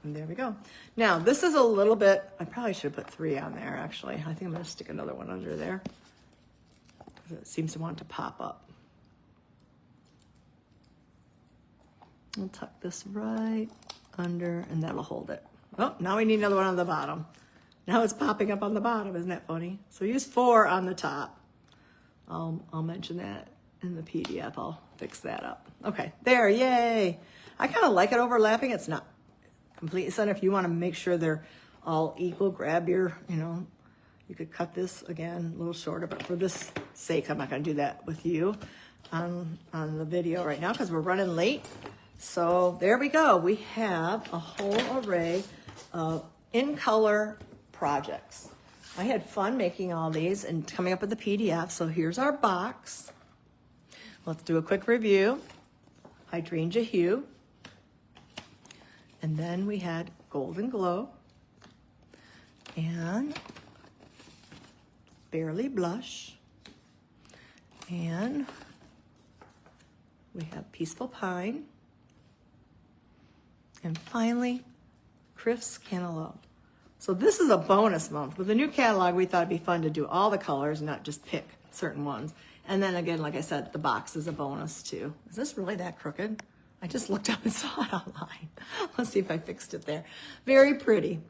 And there we go. Now, this is a little bit, I probably should have put 3 on there, actually. I think I'm gonna stick another one under there because it seems to want to pop up. I'll tuck this right under, and that'll hold it. Oh, now we need another one on the bottom. Now it's popping up on the bottom, isn't that funny? So use 4 on the top. I'll mention that in the PDF. I'll fix that up. Okay, there, yay. I kind of like it overlapping. It's not completely center. If you want to make sure they're all equal, grab your, you could cut this again a little shorter, but for this sake, I'm not going to do that with you on the video right now because we're running late. So there we go. We have a whole array of in-color projects. I had fun making all these and coming up with the PDF. So here's our box. Let's do a quick review. Hydrangea hue. And then we had Golden Glow. And Barely Blush. And we have Peaceful Pine. And finally, Criff's Cantaloupe. So this is a bonus month. With the new catalog, we thought it'd be fun to do all the colors, not just pick certain ones. And then again, like I said, the box is a bonus too. Is this really that crooked? I just looked up and saw it online. Let's see if I fixed it there. Very pretty,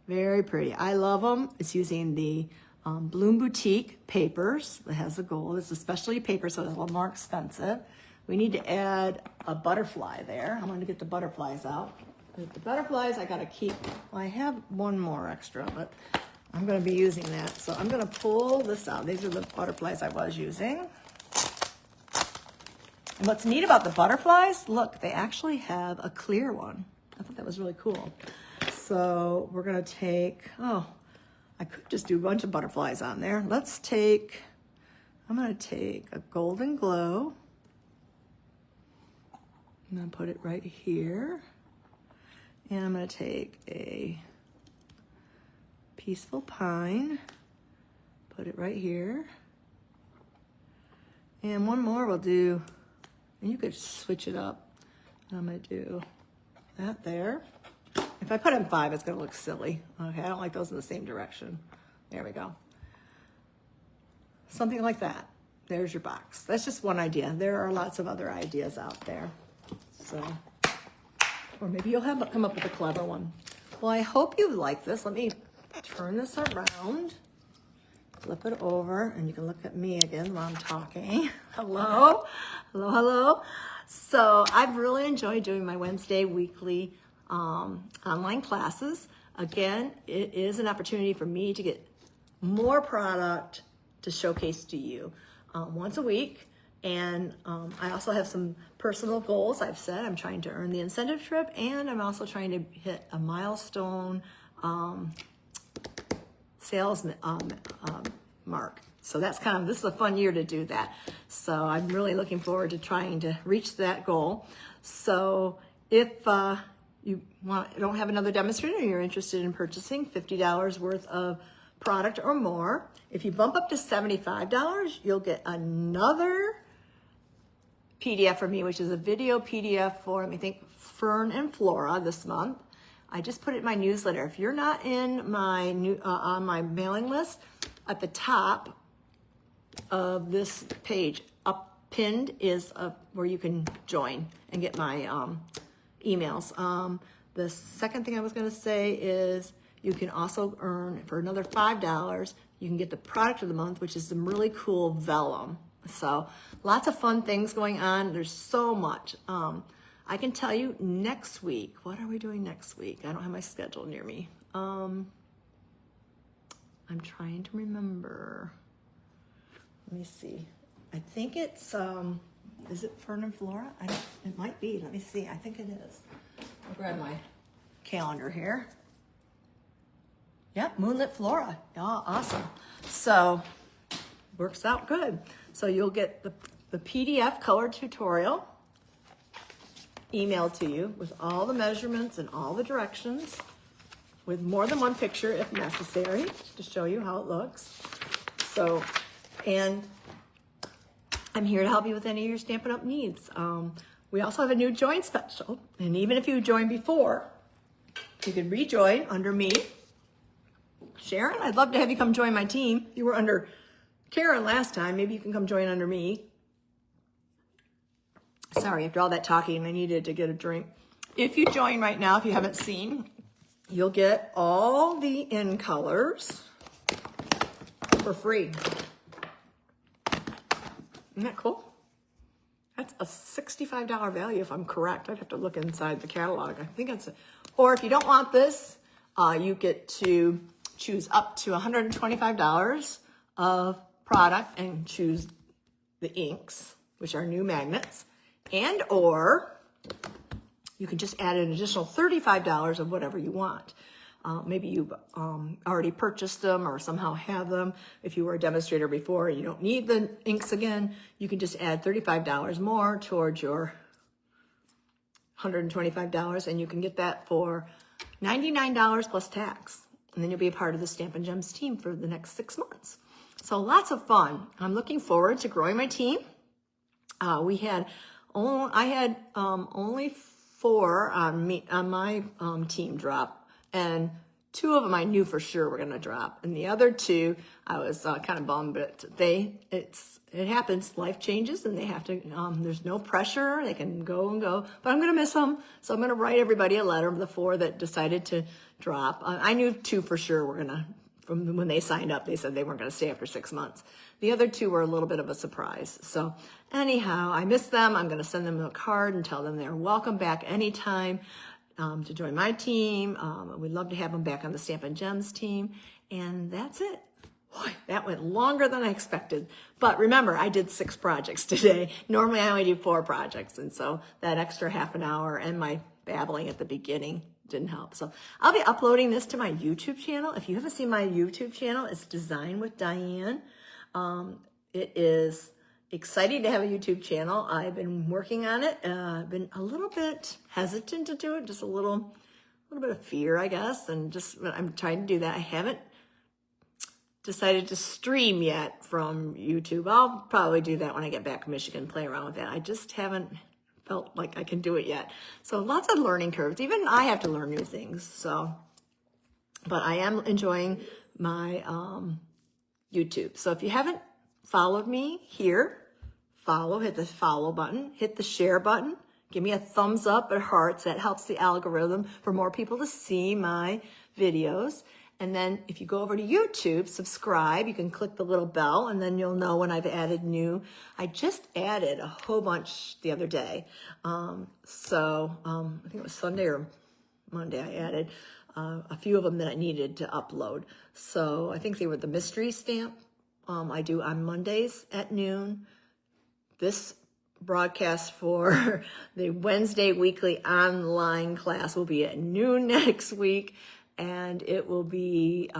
very pretty. I love them. It's using the Bloom Boutique papers. It has the gold. It's a specialty paper, so it's a little more expensive. We need to add a butterfly there. I'm going to get the butterflies out. With the butterflies, I gotta keep, well, I have one more extra, but I'm gonna be using that. So I'm gonna pull this out. These are the butterflies I was using. And what's neat about the butterflies, look, they actually have a clear one. I thought that was really cool. So we're gonna take, oh, I could just do a bunch of butterflies on there. Let's take, I'm gonna take a golden glow. I'm gonna put it right here. And I'm gonna take a peaceful pine, put it right here. And one more we'll do, and you could switch it up. I'm gonna do that there. If I put in 5, it's gonna look silly. Okay, I don't like those in the same direction. There we go. Something like that. There's your box. That's just one idea. There are lots of other ideas out there. So, or maybe you'll come up with a clever one. Well, I hope you like this. Let me turn this around, flip it over, and you can look at me again while I'm talking. Hello, hello, hello. So I've really enjoyed doing my Wednesday weekly online classes. Again, it is an opportunity for me to get more product to showcase to you once a week. And I also have some personal goals. I've said I'm trying to earn the incentive trip, and I'm also trying to hit a milestone sales mark. So that's this is a fun year to do that. So I'm really looking forward to trying to reach that goal. So if you don't have another demonstrator, you're interested in purchasing $50 worth of product or more, if you bump up to $75, you'll get another PDF from me, which is a video PDF for, let me think, Fern and Flora this month. I just put it in my newsletter. If you're not in my on my mailing list, at the top of this page, up pinned is where you can join and get my emails. The second thing I was going to say is you can also earn, for another $5, you can get the product of the month, which is some really cool vellum. So lots of fun things going on. There's so much. I can tell you next week, what are we doing next week? I don't have my schedule near me. I'm trying to remember. Let me see. I think it's, is it Fern and Flora? It might be. Let me see. I think it is. I'll grab my calendar here. Yep, Moonlit Flora. Oh, awesome. So, works out good. So you'll get the PDF color tutorial emailed to you with all the measurements and all the directions, with more than one picture if necessary, to show you how it looks. So, and I'm here to help you with any of your Stampin' Up! Needs. We also have a new join special, and even if you joined before, you can rejoin under me. Sharon, I'd love to have you come join my team. You were under Karen last time. Maybe you can come join under me. Sorry, after all that talking, I needed to get a drink. If you join right now, if you haven't seen, you'll get all the in colors for free. Isn't that cool? That's a $65 value if I'm correct. I'd have to look inside the catalog. I think it's, or if you don't want this, you get to choose up to $125 of product and choose the inks, which are new magnets, and or you can just add an additional $35 of whatever you want. Maybe you've already purchased them or somehow have them. If you were a demonstrator before and you don't need the inks again, you can just add $35 more towards your $125, and you can get that for $99 plus tax. And then you'll be a part of the Stampin' Gems team for the next 6 months. So lots of fun. I'm looking forward to growing my team. I had only 4 on my team drop, and 2 of them I knew for sure were going to drop, and the other 2 I was kind of bummed, but it happens. Life changes, and they have to. There's no pressure. They can go and go, but I'm going to miss them, so I'm going to write everybody a letter. The 4 that decided to drop, I knew 2 for sure were going to. From when they signed up, they said they weren't going to stay after 6 months. The other 2 were a little bit of a surprise. So anyhow, I miss them. I'm going to send them a card and tell them they're welcome back anytime. to join my team. We'd love to have them back on the Stampin' Gems team. And that's it. Boy, that went longer than I expected. But remember, I did 6 projects today. Normally I only do 4 projects. And so that extra half an hour and my babbling at the beginning didn't help. So I'll be uploading this to my YouTube channel. If you haven't seen my YouTube channel, it's Design with Diane. It is exciting to have a YouTube channel. I've been working on it. I've been a little bit hesitant to do it, just a little bit of fear, I guess. And just, I'm trying to do that. I haven't decided to stream yet from YouTube. I'll probably do that when I get back to Michigan, play around with that. I just haven't felt like I can do it yet. So lots of learning curves. Even I have to learn new things. So, but I am enjoying my YouTube. So if you haven't followed me here, hit the follow button, hit the share button, give me a thumbs up or hearts. That helps the algorithm for more people to see my videos. And then if you go over to YouTube, subscribe, you can click the little bell and then you'll know when I've added new. I just added a whole bunch the other day. I think it was Sunday or Monday I added a few of them that I needed to upload. So I think they were the mystery stamp. I do on Mondays at noon. This broadcast for the Wednesday weekly online class will be at noon next week. And it will be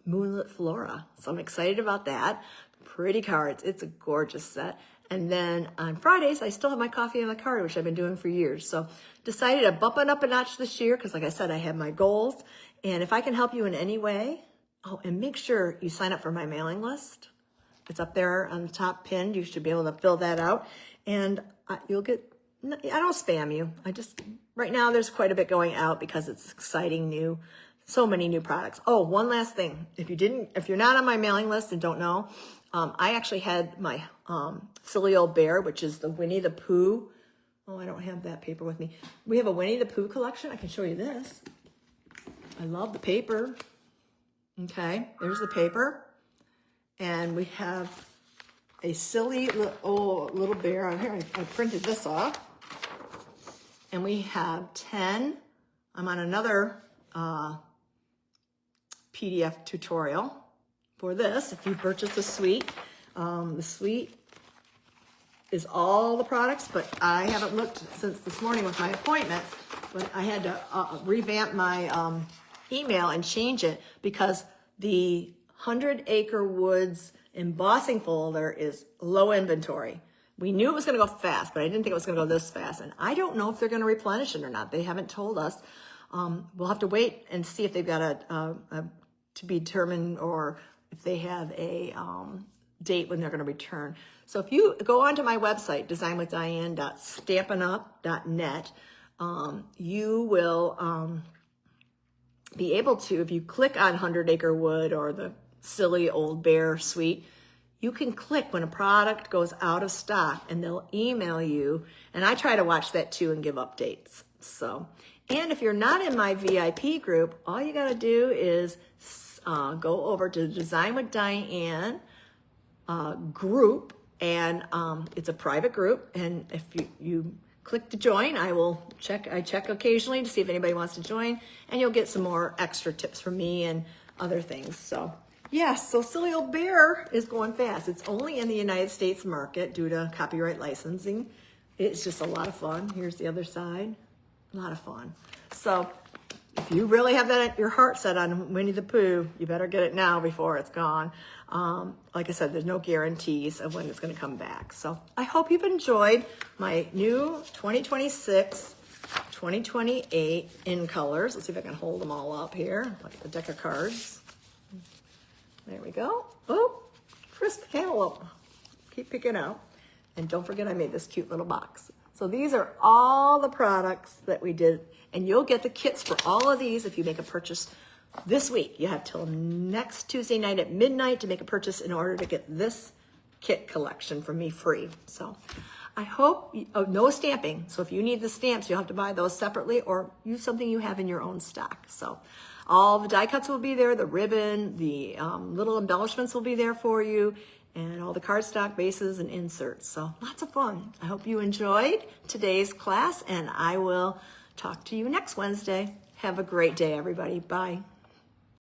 Moonlit Flora. So I'm excited about that. Pretty cards. It's a gorgeous set. And then on Fridays, I still have my coffee and my card, which I've been doing for years. So decided to bump it up a notch this year because, like I said, I have my goals. And if I can help you in any way, and make sure you sign up for my mailing list. It's up there on the top pinned. You should be able to fill that out. And you'll get, I don't spam you. Right now there's quite a bit going out because it's exciting so many new products. Oh, one last thing. If you're not on my mailing list and don't know, I actually had my Silly Old Bear, which is the Winnie the Pooh. Oh, I don't have that paper with me. We have a Winnie the Pooh collection. I can show you this. I love the paper. Okay, there's the paper. And we have a silly little bear. Here, I printed this off. And we have 10. I'm on another PDF tutorial for this. If you purchase the suite is all the products, but I haven't looked since this morning with my appointments, but I had to revamp my email and change it because the 100 Acre Woods embossing folder is low inventory. We knew it was going to go fast, but I didn't think it was going to go this fast. And I don't know if they're going to replenish it or not. They haven't told us. We'll have to wait and see if they've got a to be determined or if they have a date when they're going to return. So if you go onto my website, designwithdiane.stampinup.net, you will be able to, if you click on 100 Acre Wood or the Silly Old Bear suite, you can click when a product goes out of stock and they'll email you. And I try to watch that too and give updates. So, and if you're not in my VIP group, all you got to do is go over to Design with Diane group, and it's a private group. And if you click to join, I check occasionally to see if anybody wants to join, and you'll get some more extra tips from me and other things. So yes, so Silly Old Bear is going fast. It's only in the United States market due to copyright licensing. It's just a lot of fun. Here's the other side. A lot of fun. So if you really have your heart set on Winnie the Pooh, you better get it now before it's gone. Like I said, there's no guarantees of when it's going to come back. So I hope you've enjoyed my new 2026, 2028 in colors. Let's see if I can hold them all up here, like a deck of cards. There we go. Oh, crisp cantaloupe. Keep picking out. And don't forget I made this cute little box. So these are all the products that we did, and you'll get the kits for all of these if you make a purchase this week. You have till next Tuesday night at midnight to make a purchase in order to get this kit collection from me free. So I hope, no stamping. So if you need the stamps, you'll have to buy those separately or use something you have in your own stock. So all the die cuts will be there, the ribbon, the little embellishments will be there for you, and all the cardstock bases and inserts. So lots of fun. I hope you enjoyed today's class, and I will talk to you next Wednesday. Have a great day, everybody. Bye.